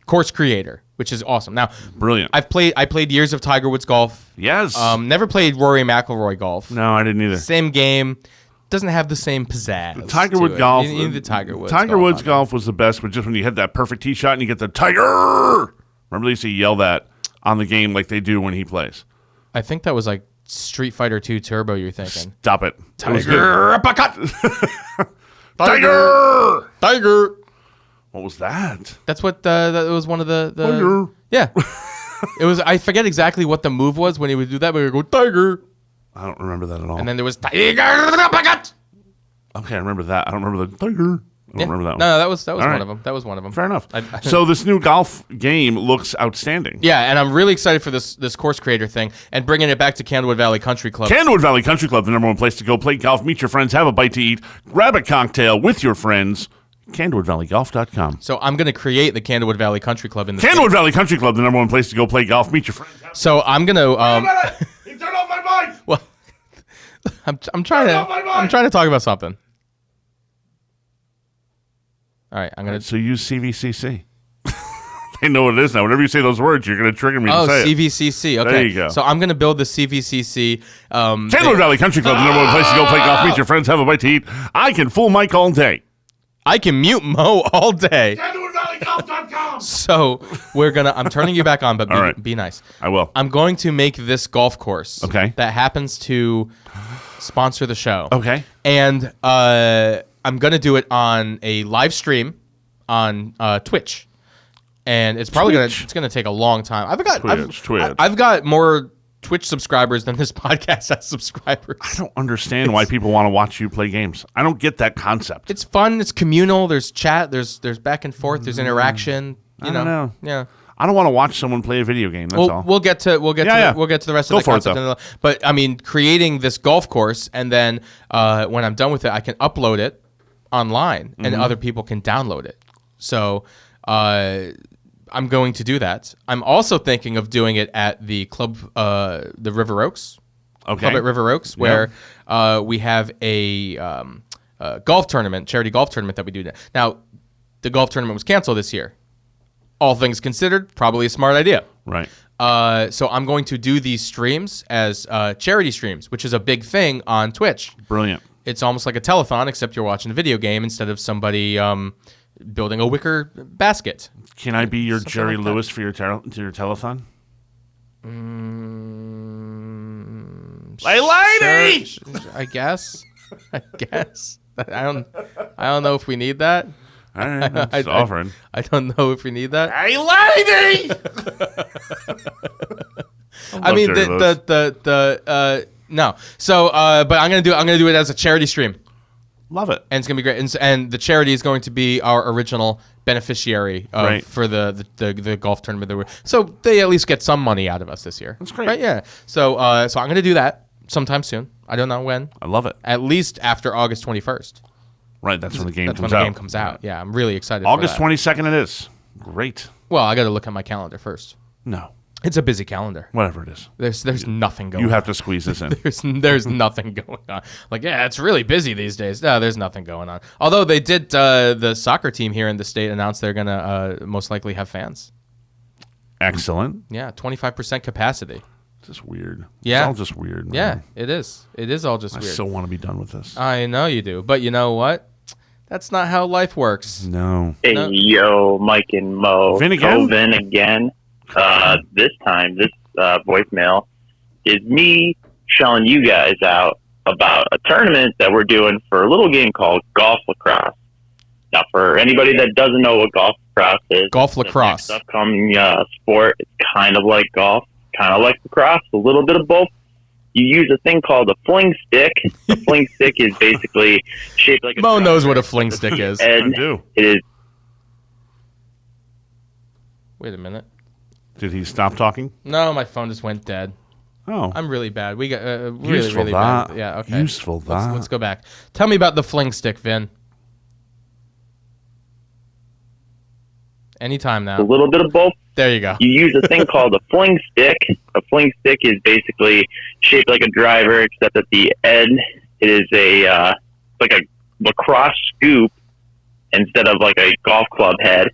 S3: course creator, which is awesome. Now,
S2: Brilliant.
S3: I played years of Tiger Woods golf.
S2: Yes.
S3: Never played Rory McIlroy golf.
S2: No, I didn't either.
S3: Same game. Doesn't have the same pizzazz.
S2: Tiger
S3: to
S2: Woods
S3: it.
S2: golf.
S3: You need the Tiger Woods.
S2: Tiger Woods golf was the best, but just when you hit that perfect tee shot and you get the Tiger. Remember they used to yell that on the game like they do when he plays.
S3: I think that was like Street Fighter 2 Turbo. You're thinking.
S2: Stop it. It was good.
S3: Tiger uppercut.
S2: Tiger.
S3: Tiger.
S2: What was that?
S3: That's what that was one of the
S2: Tiger.
S3: yeah. It was. I forget exactly what the move was when he would do that, but he would go Tiger,
S2: I don't remember that at all.
S3: and then there was Tiger uppercut.
S2: Okay, I remember that. I don't remember the Tiger. I don't remember that one.
S3: No, that was
S2: All
S3: one
S2: right.
S3: of them. That was one of them.
S2: Fair enough. So this new golf game looks outstanding.
S3: Yeah, and I'm really excited for this course creator thing and bringing it back to Candlewood Valley Country Club.
S2: Candlewood Valley Country Club, the number one place to go play golf, meet your friends, have a bite to eat, grab a cocktail with your friends. CandlewoodValleyGolf.com.
S3: So I'm going to create the Candlewood Valley Country Club in the
S2: Candlewood Valley Country Club, the number one place to go play golf, meet your friends.
S3: So I'm going to
S2: He turned off my mic.
S3: well, I'm trying to talk about something. All right, I'm going to
S2: So use CVCC. They know what it is now. Whenever you say those words, you're going to trigger me to say it.
S3: CVCC. Okay.
S2: There you go.
S3: So I'm going to build the CVCC.
S2: Candlewood Valley Country Club, the number one place to go play golf, meet your friends, have a bite to eat. I can fool Mike all day.
S3: I can mute Mo all day.
S2: CandlewoodValleyGolf.com.
S3: So I'm turning you back on, but
S2: All right.
S3: be nice.
S2: I will.
S3: I'm going to make this golf course.
S2: Okay.
S3: That happens to sponsor the show.
S2: Okay.
S3: And I'm going to do it on a live stream on Twitch. And it's probably going to take a long time. I've got more Twitch subscribers than this podcast has subscribers.
S2: I don't understand why people want to watch you play games. I don't get that concept.
S3: It's fun. It's communal. There's chat. There's back and forth. There's interaction.
S2: I don't know.
S3: Yeah.
S2: I don't want to watch someone play a video game. That's all.
S3: We'll get to the rest
S2: Go
S3: of the
S2: for it,
S3: concept.
S2: though.
S3: But I mean, creating this golf course, and then when I'm done with it, I can upload it online, and other people can download it. So I'm going to do that. I'm also thinking of doing it at the club, the River Oaks.
S2: Okay.
S3: Club at River Oaks, where we have a golf tournament, charity golf tournament that we do. Now, the golf tournament was canceled this year. All things considered, probably a smart idea.
S2: Right.
S3: So I'm going to do these streams as charity streams, which is a big thing on Twitch.
S2: Brilliant.
S3: It's almost like a telethon, except you're watching a video game instead of somebody building a wicker basket.
S2: Can I be your
S3: Something
S2: Jerry
S3: like that.
S2: Lewis for your telethon? Hey, lady!
S3: Sure, I guess. I don't know if we need that.
S2: All right, I'm just offering.
S3: I don't know if we need that.
S2: Hey, lady!
S3: I mean,
S2: Jerry Lewis.
S3: no. So, but I'm gonna do it as a charity stream,
S2: Love it.
S3: and it's gonna be great. And the charity is going to be our original beneficiary
S2: Right.
S3: for the golf tournament. So they at least get some money out of us this year.
S2: That's great.
S3: Right? Yeah. So so I'm gonna do that sometime soon. I don't know when.
S2: I love it.
S3: At least after August 21st.
S2: Right, that's when the game
S3: That's
S2: comes
S3: when the
S2: out.
S3: game comes out. Yeah, I'm really excited.
S2: August
S3: for that.
S2: 22nd it is. Great.
S3: Well, I got to look at my calendar first.
S2: No,
S3: It's a busy calendar.
S2: whatever it is.
S3: There's nothing going.
S2: You
S3: on.
S2: have to squeeze this in.
S3: There's nothing going on. Like, yeah, it's really busy these days. No, there's nothing going on. Although they did, the soccer team here in the state announced they're gonna most likely have fans.
S2: Excellent.
S3: Yeah, 25% capacity.
S2: Just weird.
S3: Yeah.
S2: It's all just weird. Man.
S3: Yeah, it is. It is all just
S2: I
S3: weird.
S2: still want to be done with this.
S3: I know you do, but you know what? That's not how life works.
S2: No.
S6: Hey,
S3: No.
S6: yo, Mike and Mo.
S2: Vin again?
S6: Vin again. This time, this voicemail is me showing you guys out about a tournament that we're doing for a little game called Golf Lacrosse. Now, for anybody that doesn't know what golf lacrosse is,
S3: Golf lacrosse.
S6: the next upcoming sport, it's kind of like golf, kind of like lacrosse, a little bit of both. You use a thing called a fling stick. The fling stick is basically shaped like a
S3: Mo
S6: driver.
S3: knows what a fling stick is.
S2: I
S6: And
S2: do.
S6: it is
S3: Wait a minute.
S2: Did he stop talking?
S3: No, my phone just went dead.
S2: Oh.
S3: I'm really bad. We got really,
S2: Useful
S3: really
S2: that.
S3: bad. Yeah, okay.
S2: Useful that.
S3: Let's go back. Tell me about the fling stick, Vin. Anytime
S6: a
S3: now.
S6: little bit of both.
S3: There you go.
S6: You use a thing called a fling stick. A fling stick is basically shaped like a driver, except at the end it is a like a lacrosse scoop instead of like a golf club head.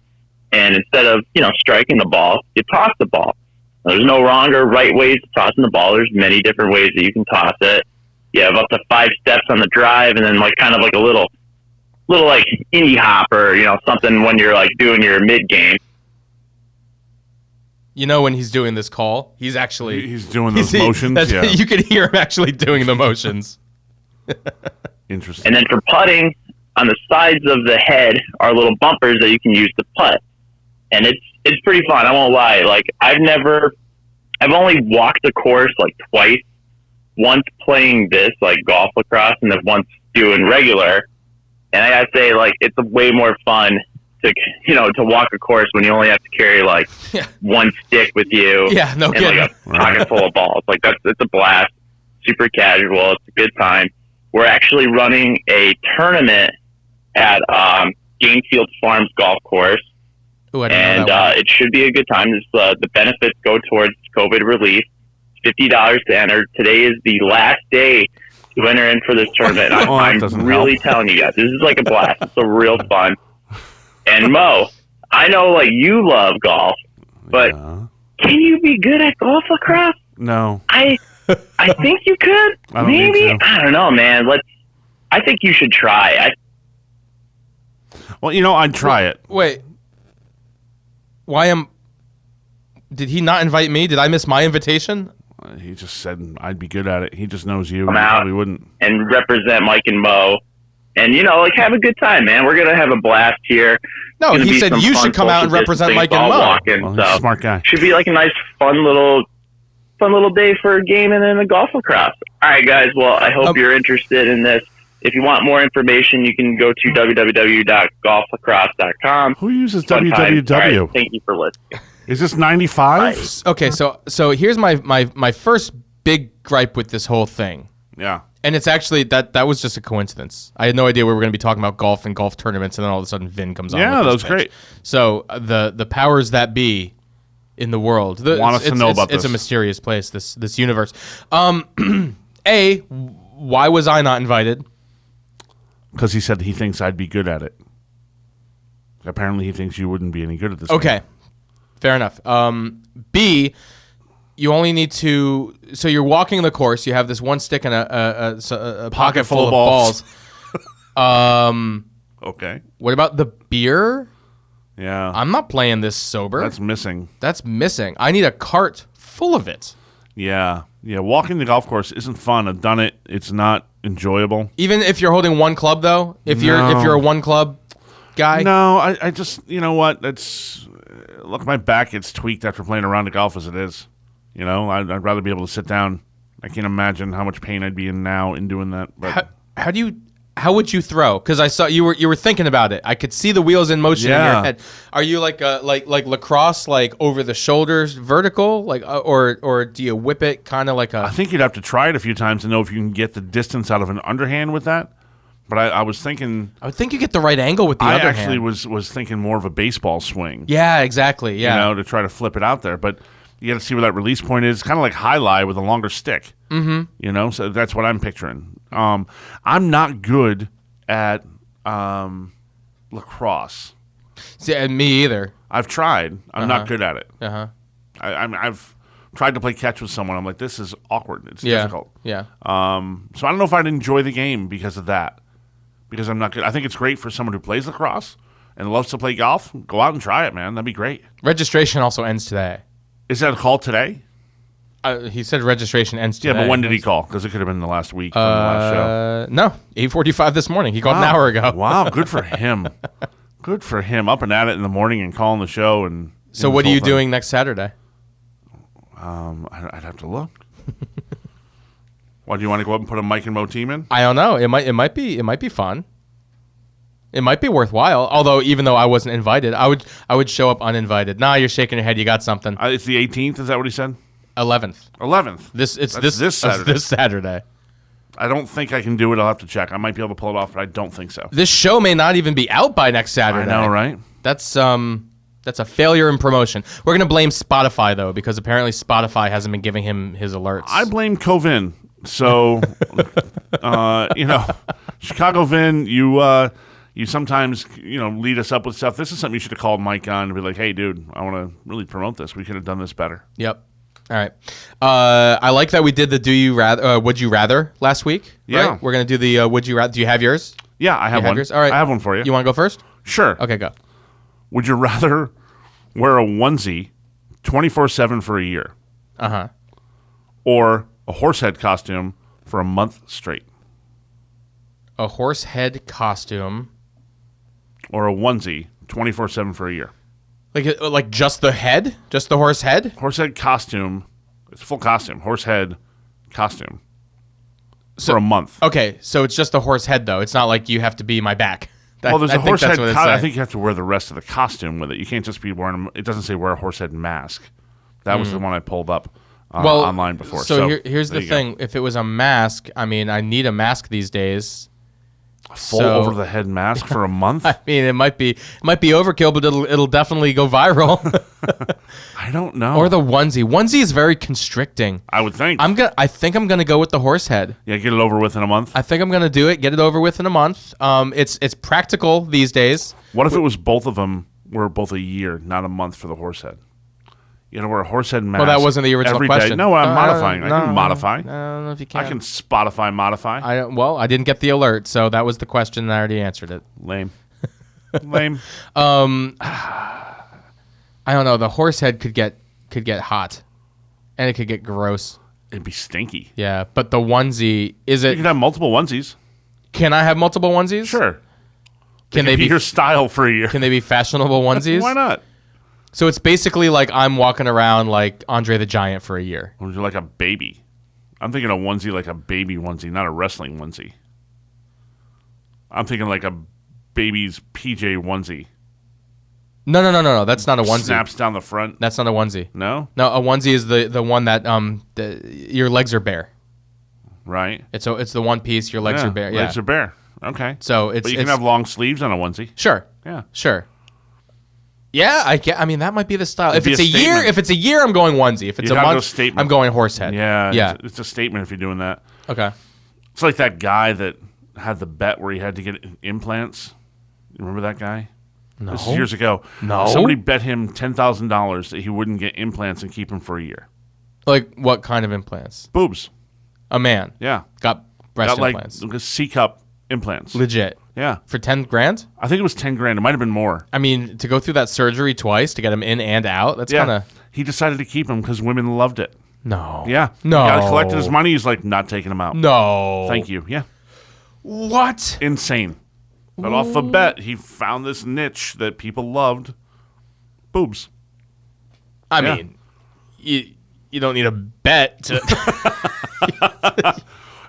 S6: And instead of striking the ball, you toss the ball. There's no wrong or right ways to tossing the ball. There's many different ways that you can toss it. You have up to 5 steps on the drive, and then like kind of like a little like indie hop or something when you're like doing your mid game.
S3: You know when he's doing this call, he's actually
S2: He's doing those motions. Yeah.
S3: You can hear him actually doing the motions.
S2: Interesting.
S6: And then for putting, on the sides of the head are little bumpers that you can use to putt. And it's pretty fun. I won't lie. Like I've only walked the course like twice. Once playing this like golf lacrosse, and then once doing regular. And I gotta say, like, it's way more fun to walk a course when you only have to carry like one stick with you.
S3: Yeah, no
S6: and
S3: kidding.
S6: like a pocket full of balls. Like it's a blast. Super casual. It's a good time. We're actually running a tournament at Gainfield Farms Golf Course.
S3: Ooh, I didn't know that one.
S6: It should be a good time. The benefits go towards COVID relief. $50 to enter. Today is the last day to enter in for this tournament. I'm really telling you guys, this is like a blast. It's a real fun. And Mo, I know like you love golf, but can you be good at golf lacrosse?
S2: No.
S6: I think you could. Maybe. I don't know, man. I think you should try.
S2: Well, I'd try it.
S3: Wait. Did he not invite me? Did I miss my invitation?
S2: He just said I'd be good at it. He just knows you.
S6: Come out
S2: probably wouldn't.
S6: And represent Mike and Mo. And, have a good time, man. We're going to have a blast here.
S3: No, he said you should come out and represent Mike and Mo.
S2: Well, he's a smart guy.
S6: Should be like a nice, fun little day for a game and then a golf lacrosse. All right, guys. Well, I hope you're interested in this. If you want more information, you can go to www.golflacrosse.com.
S2: Who uses www?
S6: Right, thank you for listening.
S2: Is this 95?
S3: Okay, so here's my first big gripe with this whole thing.
S2: Yeah.
S3: And it's actually that was just a coincidence. I had no idea we were going to be talking about golf and golf tournaments, and then all of a sudden Vin comes on.
S2: Yeah, that was great.
S3: So the powers that be in the world
S2: want us to know about this.
S3: It's a mysterious place. This universe. Why was I not invited?
S2: Because he said he thinks I'd be good at it. Apparently, he thinks you wouldn't be any good at this.
S3: Okay, fair enough. B. You only need to. So you're walking the course. You have this one stick and a pocket full of balls.
S2: Okay.
S3: What about the beer?
S2: Yeah.
S3: I'm not playing this sober.
S2: That's missing.
S3: I need a cart full of it.
S2: Yeah. Yeah. Walking the golf course isn't fun. I've done it. It's not enjoyable.
S3: Even if you're holding one club, though. If you're a one club guy.
S2: No. I just. You know what? Look, my back gets tweaked after playing around the golf as it is. I'd rather be able to sit down. I can't imagine how much pain I'd be in now in doing that. But
S3: how would you throw? Because I saw you were thinking about it. I could see the wheels in motion in your head. Are you like lacrosse, like over the shoulders, vertical, like or do you whip it kind of like a?
S2: I think you'd have to try it a few times to know if you can get the distance out of an underhand with that. But I was thinking.
S3: I would think you get the right angle with the other hand.
S2: I actually was thinking more of a baseball swing.
S3: Yeah, exactly. Yeah,
S2: to try to flip it out there, but. You got to see where that release point is. It's kind of like high lie with a longer stick. Mm-hmm. So that's what I'm picturing. I'm not good at lacrosse.
S3: See, me either.
S2: I've tried. I'm not good at it.
S3: Uh-huh.
S2: I've tried to play catch with someone. I'm like, this is awkward. It's difficult.
S3: Yeah.
S2: So I don't know if I'd enjoy the game because of that. Because I'm not good. I think it's great for someone who plays lacrosse and loves to play golf. Go out and try it, man. That'd be great.
S3: Registration also ends today.
S2: Is that a call today?
S3: He said registration ends today.
S2: Yeah, but when did he call? Because it could have been the last week from the last show.
S3: No, 8:45 this morning. He called an hour ago.
S2: Wow, good for him. Good for him. Up and at it in the morning and calling the show. And
S3: so what are you doing next Saturday?
S2: I'd have to look. Why, do you want to go up and put a Mike and Mo team in?
S3: I don't know. It might be fun. It might be worthwhile. Although, even though I wasn't invited, I would show up uninvited. Nah, you're shaking your head. You got something.
S2: It's the 18th. Is that what he said?
S3: 11th.
S2: 11th.
S3: This
S2: Saturday.
S3: This Saturday.
S2: I don't think I can do it. I'll have to check. I might be able to pull it off, but I don't think so.
S3: This show may not even be out by next Saturday.
S2: I know, right?
S3: That's a failure in promotion. We're gonna blame Spotify though, because apparently Spotify hasn't been giving him his alerts.
S2: I blame Covin. So, Chicago Vin, you sometimes, lead us up with stuff. This is something you should have called Mike on and be like, hey, dude, I want to really promote this. We could have done this better.
S3: Yep. All right. I like that we did the Would You Rather last week.
S2: Yeah.
S3: Right? We're going to do the Would You Rather. Do you have yours?
S2: Yeah, I have one.
S3: Yours? All right.
S2: I have one for you.
S3: You want to go first?
S2: Sure.
S3: Okay, go.
S2: Would you rather wear a onesie 24/7 for a year?
S3: Uh-huh.
S2: Or a horse head costume for a month straight?
S3: A horse head costume.
S2: Or a onesie 24/7 for a year.
S3: Like just the head? Just the horse head?
S2: Horse head costume. It's full costume. Horse head costume. for a month.
S3: Okay, so it's just the horse head, though. It's not like you have to be my back.
S2: Well, there's a horse head. I
S3: saying.
S2: think you have to wear the rest of the costume with it. You can't just be wearing. It doesn't say wear a horse head mask. That was the one I pulled up online before.
S3: So here's the thing: if it was a mask, I mean, I need a mask these days.
S2: Full over the head mask for a month.
S3: I mean, it might be overkill, but it'll definitely go viral.
S2: I don't know.
S3: Or the onesie. Onesie is very constricting.
S2: I would think.
S3: I think I'm gonna go with the horse head.
S2: Yeah, get it over with in a month.
S3: I think I'm gonna do it. Get it over with in a month. It's practical these days.
S2: What if it was both of them were both a year, not a month for the horse head? You know, wear a horse head mask.
S3: Well, that wasn't the original
S2: every day.
S3: question.
S2: No, I'm modifying. I can modify.
S3: I don't know if you can.
S2: I can Spotify modify.
S3: I didn't get the alert, so that was the question, and I already answered it.
S2: Lame. Lame.
S3: I don't know. The horse head could get hot, and it could get gross.
S2: It'd be stinky.
S3: Yeah, but the onesie is it?
S2: You can have multiple onesies.
S3: Can I have multiple onesies?
S2: Sure.
S3: Can they be
S2: your style for a year?
S3: Can they be fashionable onesies?
S2: Why not?
S3: So it's basically like I'm walking around like Andre the Giant for a year.
S2: Or like a baby. I'm thinking a onesie like a baby onesie, not a wrestling onesie. I'm thinking like a baby's PJ onesie.
S3: No. That's not a onesie.
S2: Snaps down the front.
S3: That's not a onesie.
S2: No?
S3: No, a onesie is the one that your legs are bare.
S2: Right.
S3: It's the one piece. Your legs are bare. Yeah.
S2: Legs are bare. Okay.
S3: So
S2: but you can have long sleeves on a onesie.
S3: Sure.
S2: Yeah.
S3: Sure. Yeah, I mean that might be the style.
S2: It'd
S3: If
S2: be
S3: it's
S2: a
S3: a year,
S2: statement.
S3: if it's a year, I'm going onesie. If it's
S2: You'd
S3: a
S2: have to go
S3: month,
S2: statement.
S3: I'm going horse head.
S2: Yeah.
S3: Yeah.
S2: It's a statement if you're doing that.
S3: Okay.
S2: It's like that guy that had the bet where he had to get implants. You remember that guy?
S3: No.
S2: This is years ago.
S3: No.
S2: Somebody bet him $10,000 that he wouldn't get implants and keep him for a year.
S3: Like what kind of implants?
S2: Boobs.
S3: A man
S2: Yeah.
S3: got breast
S2: Got
S3: implants.
S2: like C-cup implants.
S3: Legit.
S2: Yeah.
S3: For 10 grand?
S2: I think it was 10 grand. It might have been more.
S3: I mean, to go through that surgery twice to get him in and out, that's
S2: Yeah.
S3: kind of...
S2: He decided to keep him because women loved it.
S3: No.
S2: Yeah.
S3: No.
S2: He got collected his money. He's like, not taking him out.
S3: No.
S2: Thank you. Yeah.
S3: What?
S2: Insane. But off a bet, he found this niche that people loved. Boobs.
S3: I
S2: Yeah.
S3: mean, you don't need a bet to...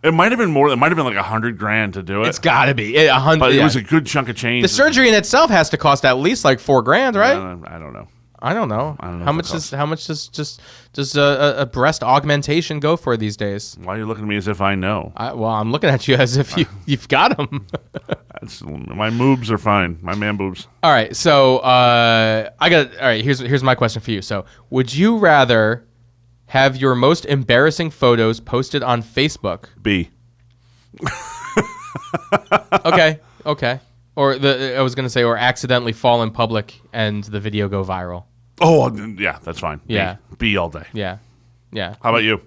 S2: It might have been more. It might have been like 100 grand to do it.
S3: It's got to be. 100.
S2: But it
S3: yeah.
S2: was a good chunk of change.
S3: The surgery in itself has to cost at least like $4 grand, right?
S2: I don't know.
S3: I don't know.
S2: I don't know
S3: How
S2: if
S3: much
S2: it costs.
S3: does does a breast augmentation go for these days?
S2: Why are you looking at me as if I know?
S3: Well, I'm looking at you as if you've got them.
S2: My moobs are fine. My man boobs.
S3: All right, so all right. Here's my question for you. So, would you rather have your most embarrassing photos posted on Facebook?
S2: B.
S3: Okay. Or I was gonna say, or accidentally fall in public and the video go viral.
S2: Oh, yeah, that's fine.
S3: Yeah.
S2: B all day.
S3: Yeah.
S2: How about you?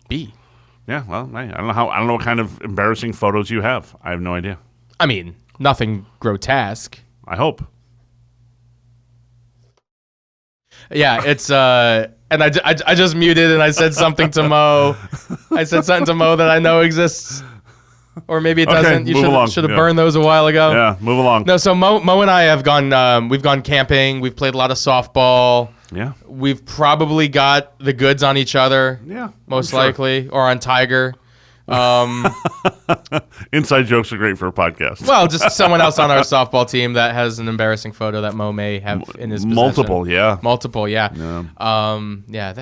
S3: B.
S2: Yeah, well, I don't know what kind of embarrassing photos you have. I have no idea.
S3: I mean, nothing grotesque.
S2: I hope.
S3: Yeah, it's and I just muted and I said something to Mo. I said something to Mo that I know exists, or maybe it
S2: Okay,
S3: doesn't. You
S2: move along.
S3: should have
S2: Yeah.
S3: burned those a while ago.
S2: Yeah, move along.
S3: No, so Mo and I have gone. We've gone camping. We've played a lot of softball.
S2: Yeah.
S3: We've probably got the goods on each other.
S2: Yeah,
S3: most
S2: sure.
S3: likely, or on Tiger.
S2: Inside jokes are great for a podcast.
S3: Well, just someone else on our softball team that has an embarrassing photo that Mo may have in his possession.
S2: Multiple, yeah.
S3: Yeah.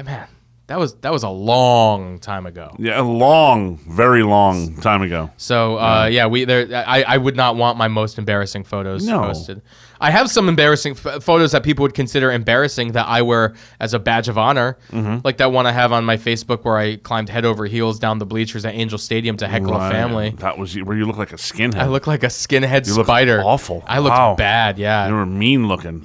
S3: That was a long time ago.
S2: Yeah, a long, very long time ago.
S3: So I would not want my most embarrassing photos posted. I have some embarrassing photos that people would consider embarrassing that I wear as a badge of honor, like that one I have on my Facebook where I climbed head over heels down the bleachers at Angel Stadium to heckle a family.
S2: That was where you look like a skinhead.
S3: I look like a skinhead
S2: You look
S3: spider.
S2: awful.
S3: I looked
S2: Wow.
S3: bad. Yeah.
S2: You were mean looking.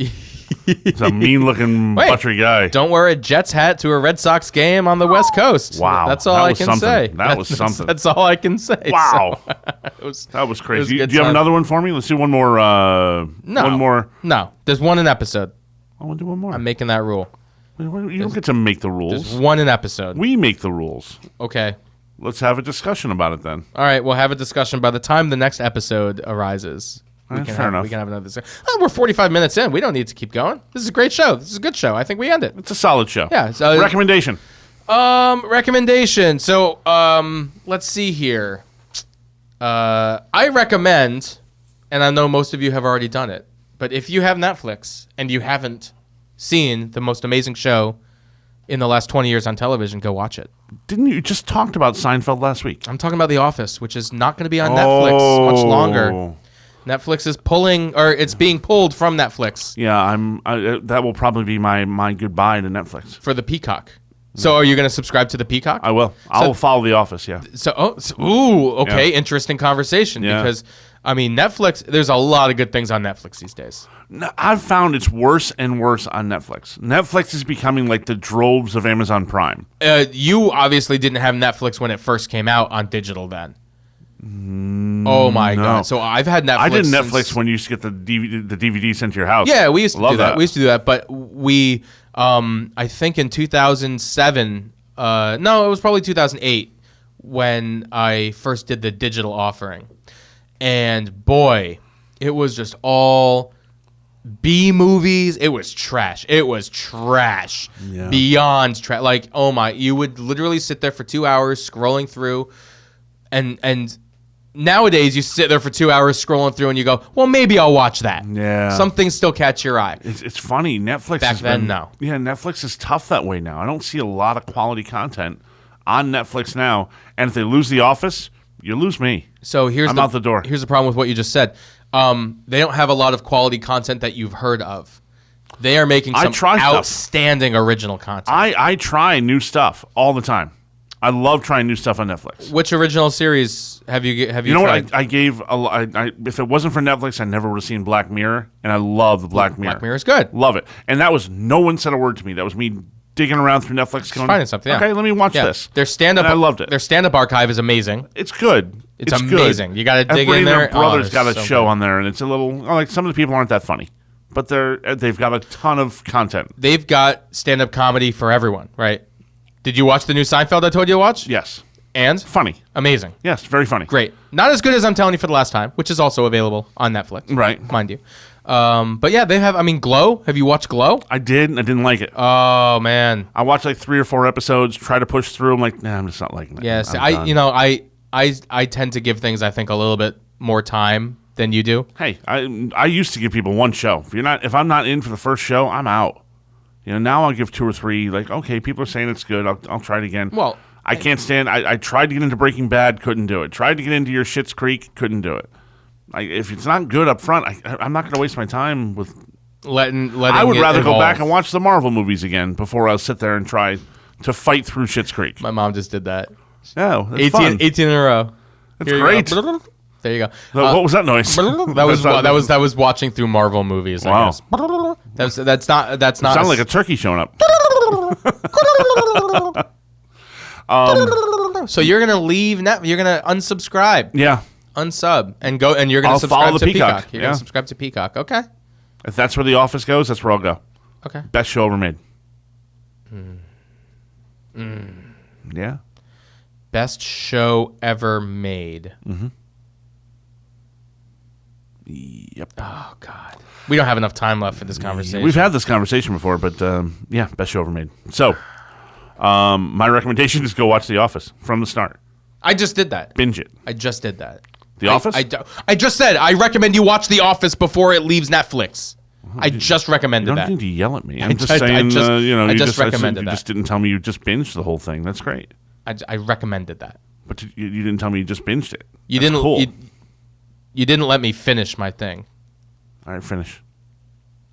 S2: It's a mean looking,
S3: Wait,
S2: buttery guy.
S3: Don't wear a Jets hat to a Red Sox game on the West Coast.
S2: Wow.
S3: That's all
S2: That
S3: I
S2: was
S3: can
S2: something.
S3: say.
S2: That was something.
S3: That's all I can say.
S2: Wow.
S3: So,
S2: That was crazy.
S3: good
S2: Do you have
S3: time.
S2: another one for me? Let's do one more.
S3: No.
S2: One more.
S3: No. There's one an episode.
S2: I want to do one more.
S3: I'm making that rule.
S2: You don't get to make the rules.
S3: There's one an episode.
S2: We make the rules.
S3: Okay.
S2: Let's have a discussion about it then.
S3: All right. We'll have a discussion by the time the next episode arises.
S2: Fair enough.
S3: We can have another discussion. Oh, we're 45 minutes in. We don't need to keep going. This is a great show. This is a good show. I think we end it.
S2: It's a solid show.
S3: Yeah. So,
S2: Recommendation.
S3: recommendation. So, let's see here. I recommend, and I know most of you have already done it, but if you have Netflix and you haven't seen the most amazing show in the last 20 years on television, go watch it.
S2: Didn't you just talked about Seinfeld last week?
S3: I'm talking about The Office, which is not going to be on Netflix much longer. Netflix is pulling, or it's being pulled from Netflix.
S2: Yeah, that will probably be my goodbye to Netflix.
S3: For the Peacock. So are you going to subscribe to the Peacock?
S2: I will. I'll follow The Office, yeah.
S3: Okay, interesting conversation because, I mean, Netflix, there's a lot of good things on Netflix these days.
S2: No, I've found it's worse and worse on Netflix. Netflix is becoming like the droves of Amazon Prime.
S3: You obviously didn't have Netflix when it first came out on digital then. Oh my God! So I've had Netflix.
S2: I did Netflix when you used to get the DVD sent to your house.
S3: Yeah, we used to
S2: Love
S3: do that. We used to do that, but we, I think in 2007. No, it was probably 2008 when I first did the digital offering, and boy, it was just all B movies. It was trash. It was trash.
S2: Yeah.
S3: Beyond trash. Like, oh my, you would literally sit there for 2 hours scrolling through, and nowadays you sit there for 2 hours scrolling through and you go, well, maybe I'll watch that.
S2: Yeah.
S3: Some things still catch your eye.
S2: It's funny. Netflix
S3: Back then, no.
S2: Yeah, Netflix is tough that way now. I don't see a lot of quality content on Netflix now. And if they lose The Office, you lose me.
S3: So I'm
S2: out the door.
S3: Here's the problem with what you just said. They don't have a lot of quality content that you've heard of. They are making some outstanding original content.
S2: I try new stuff all the time. I love trying new stuff on Netflix.
S3: Which original series have you
S2: You know
S3: tried?
S2: what? I gave if it wasn't for Netflix, I never would have seen Black Mirror, and I love the Black Mirror.
S3: Black Mirror is good.
S2: Love it. And that was no one said a word to me. That was me digging around through Netflix, going,
S3: finding something. Yeah.
S2: Okay, let me watch this.
S3: Their stand-up.
S2: And I loved it.
S3: Their stand-up archive is amazing.
S2: It's good.
S3: It's amazing.
S2: Good.
S3: You got to dig
S2: Everybody
S3: in
S2: and
S3: there.
S2: their brother's got a
S3: so
S2: show
S3: good.
S2: on there, and it's a little like some of the people aren't that funny, but they've got a ton of content.
S3: They've got stand-up comedy for everyone, right? Did you watch the new Seinfeld I told you to watch?
S2: Yes.
S3: And?
S2: Funny.
S3: Amazing.
S2: Yes, very funny.
S3: Great. Not as good as I'm telling you for the last time, which is also available on Netflix.
S2: Right.
S3: Mind you. But yeah, they have, Glow. Have you watched Glow?
S2: I did, and I didn't like it.
S3: Oh, man.
S2: I watched like 3 or 4 episodes, try to push through. I'm like, nah, I'm just not liking it.
S3: Yes.
S2: I'm done.
S3: I tend to give things, I think, a little bit more time than you do.
S2: Hey, I used to give people one show. If I'm not in for the first show, I'm out. Now I'll give 2 or 3. Like, okay, people are saying it's good. I'll try it again.
S3: Well,
S2: I can't stand. I tried to get into Breaking Bad, couldn't do it. Tried to get into your Schitt's Creek, couldn't do it. If it's not good up front, I'm not going to waste my time with
S3: letting.
S2: I would
S3: it
S2: rather go
S3: evolve.
S2: back and watch the Marvel movies again before I'll sit there and try to fight through Schitt's Creek.
S3: My mom just did that.
S2: Oh, that's
S3: 18,
S2: fun.
S3: 18 in a row.
S2: That's great.
S3: There you go.
S2: What was that noise?
S3: that was watching through Marvel movies. I
S2: Wow.
S3: guess. That's not.
S2: Sounded like a turkey showing up.
S3: So you're gonna leave You're gonna unsubscribe.
S2: Yeah.
S3: Unsub and go, and you're gonna
S2: I'll
S3: subscribe
S2: follow
S3: to
S2: the Peacock.
S3: You're
S2: Yeah.
S3: gonna subscribe to Peacock. Okay.
S2: If that's where The Office goes, that's where I'll go.
S3: Okay.
S2: Best show ever made. Yeah.
S3: Best show ever made.
S2: Yep.
S3: Oh God. We don't have enough time left for this conversation.
S2: We've had this conversation before, but yeah, best show ever made. So, my recommendation is go watch The Office from the start.
S3: I just did that.
S2: Binge it.
S3: I just did that.
S2: The Office?
S3: I just said I recommend you watch The Office before it leaves Netflix. I just recommended
S2: You
S3: that.
S2: don't need to yell at me. I'm just
S3: I
S2: saying,
S3: just- I
S2: you
S3: just recommended
S2: you
S3: that.
S2: just didn't tell me you just binged the whole thing. That's great.
S3: I recommended that.
S2: But you didn't tell me you just binged it.
S3: You
S2: That's
S3: didn't.
S2: Cool.
S3: You didn't let me finish my thing.
S2: All right, finish.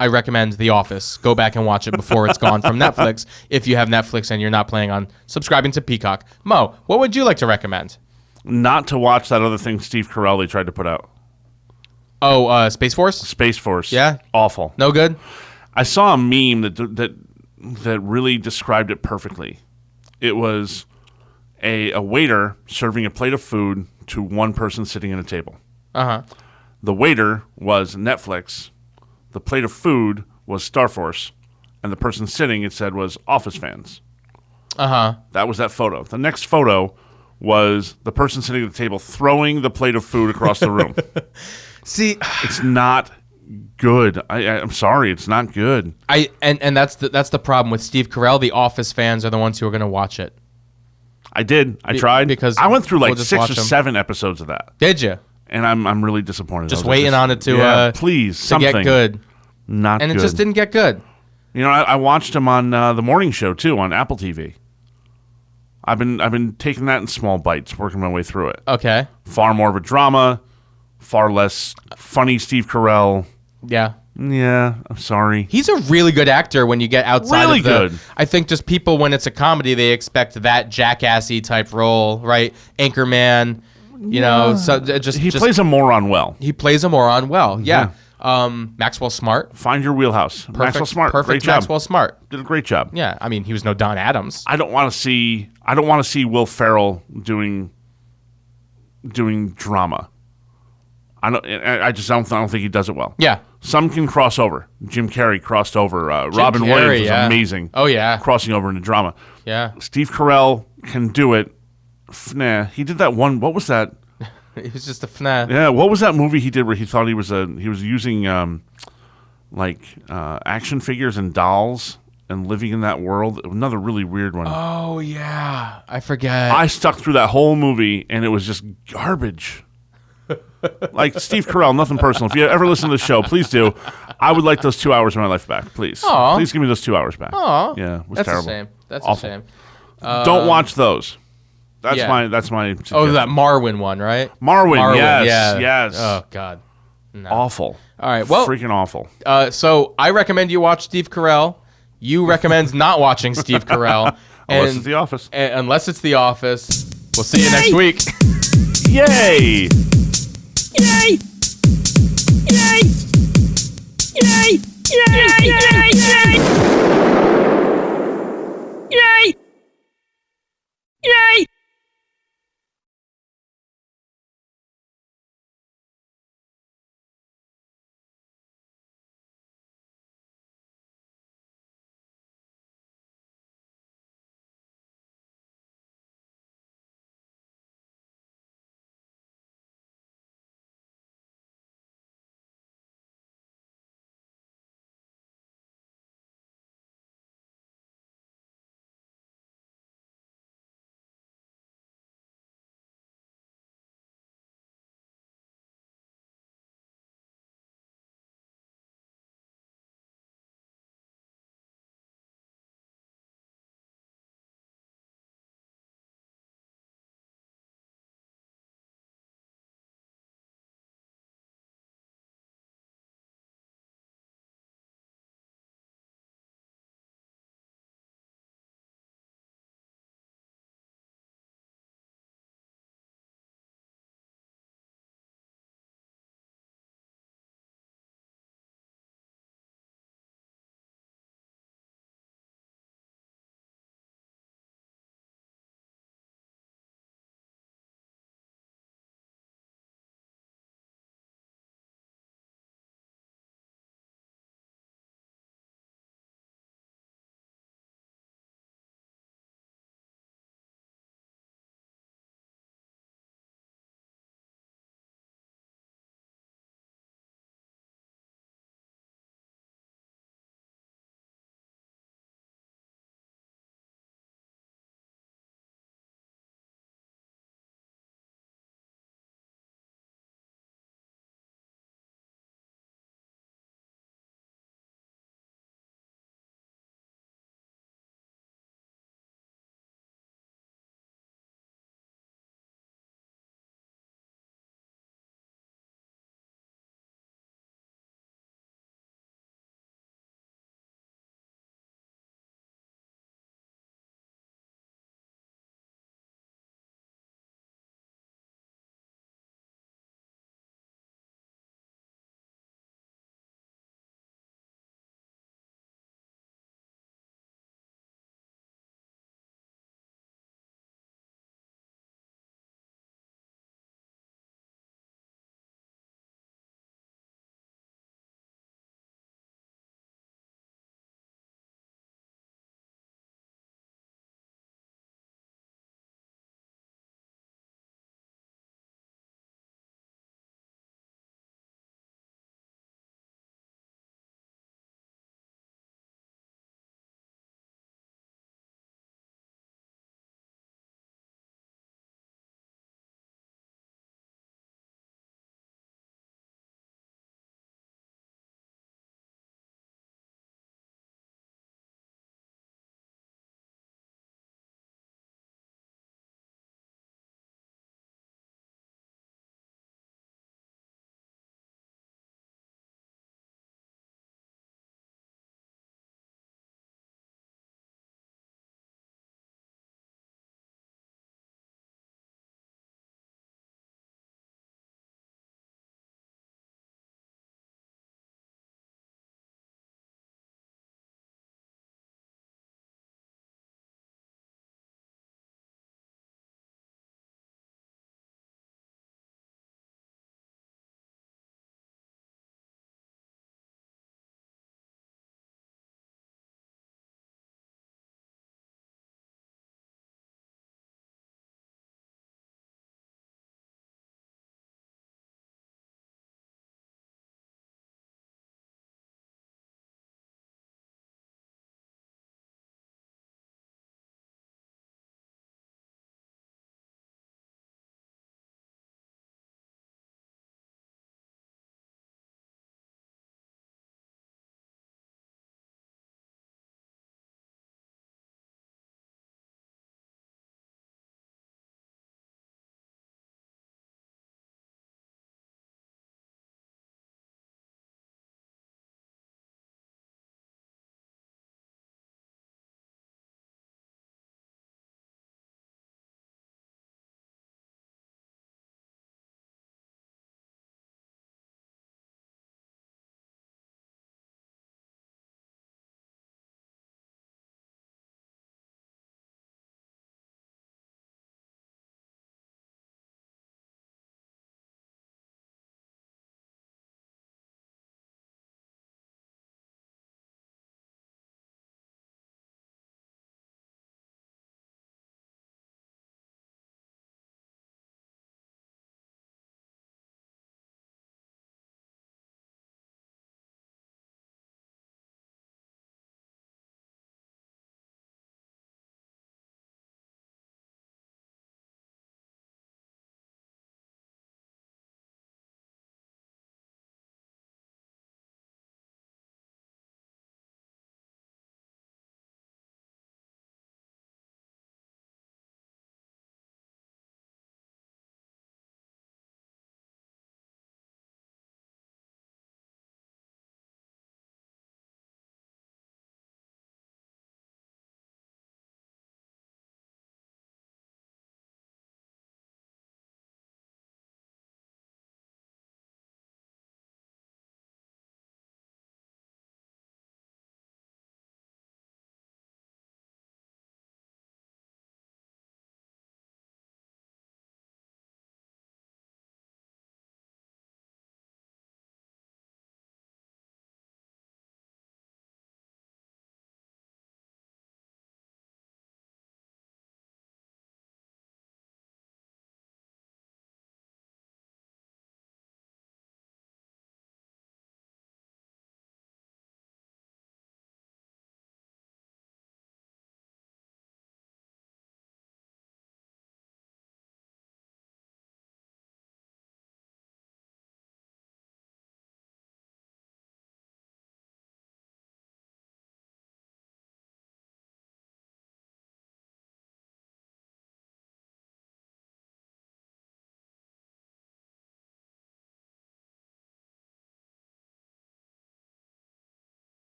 S3: I recommend The Office. Go back and watch it before it's gone from Netflix. If you have Netflix and you're not planning on subscribing to Peacock, Mo, what would you like to recommend?
S2: Not to watch that other thing Steve Carell tried to put out.
S3: Oh, Space Force.
S2: Space Force.
S3: Yeah?
S2: Awful.
S3: No good.
S2: I saw a meme that really described it perfectly. It was a waiter serving a plate of food to one person sitting at a table.
S3: Uh-huh.
S2: The waiter was Netflix. The plate of food was Star Force. And the person sitting, it said, was Office fans.
S3: Uh-huh.
S2: That was that photo. The next photo was the person sitting at the table throwing the plate of food across the room.
S3: See,
S2: it's not good. I'm sorry, it's not good.
S3: And that's the problem with Steve Carell. The Office fans are the ones who are going to watch it.
S2: I did. I tried
S3: because
S2: I went through like
S3: we'll just
S2: 6
S3: watch
S2: or
S3: 'em.
S2: 7 episodes of that,
S3: Did you?
S2: and I'm really disappointed.
S3: Just
S2: I was like,
S3: waiting on it to
S2: please
S3: to
S2: something
S3: get good,
S2: not
S3: and
S2: good.
S3: it just didn't get good.
S2: You know, I watched him on the morning show too on Apple TV. I've been taking that in small bites, working my way through it.
S3: Okay.
S2: Far more of a drama, far less funny Steve Carell.
S3: Yeah.
S2: Yeah, I'm sorry.
S3: He's a really good actor when you get outside
S2: Really
S3: of the...
S2: good.
S3: I think just people, when it's a comedy, they expect that jackassy type role, right? Anchorman, you know, so
S2: He plays a moron well.
S3: He plays a moron well, yeah. Maxwell Smart.
S2: Find your wheelhouse. Maxwell Smart,
S3: Perfect
S2: great job.
S3: Maxwell Smart.
S2: Did a great job.
S3: Yeah, I mean, he was no Don Adams.
S2: I don't want to see Will Ferrell doing drama. I don't think he does it well.
S3: Yeah.
S2: Some can cross over. Jim Carrey crossed over. Robin
S3: Carrey,
S2: Williams was
S3: yeah.
S2: amazing.
S3: Oh, yeah.
S2: Crossing over into drama.
S3: Yeah.
S2: Steve Carell can do it. Nah, he did that one. What was that?
S3: He was just a FNAF.
S2: Yeah, what was that movie he did where he thought he was using action figures and dolls and living in that world? Another really weird one.
S3: Oh, yeah. I forget.
S2: I stuck through that whole movie and it was just garbage. Like Steve Carell, nothing personal. If you ever listen to the show, please do. I would like those 2 hours of my life back, please.
S3: Aw.
S2: Please give me those 2 hours back.
S3: Aw.
S2: Yeah, it was
S3: That's
S2: terrible.
S3: a shame. That's
S2: Awful.
S3: a shame.
S2: Don't watch those. That's
S3: yeah.
S2: my
S3: Oh,
S2: suggestion.
S3: that Marwin one, right?
S2: Marwin, yes,
S3: yeah.
S2: yes.
S3: Oh, God. No.
S2: Awful.
S3: All right, well,
S2: freaking awful.
S3: So I recommend you watch Steve Carell. You recommend not watching Steve Carell.
S2: Unless it's The Office.
S3: Unless it's The Office. We'll see you next week.
S2: Yay!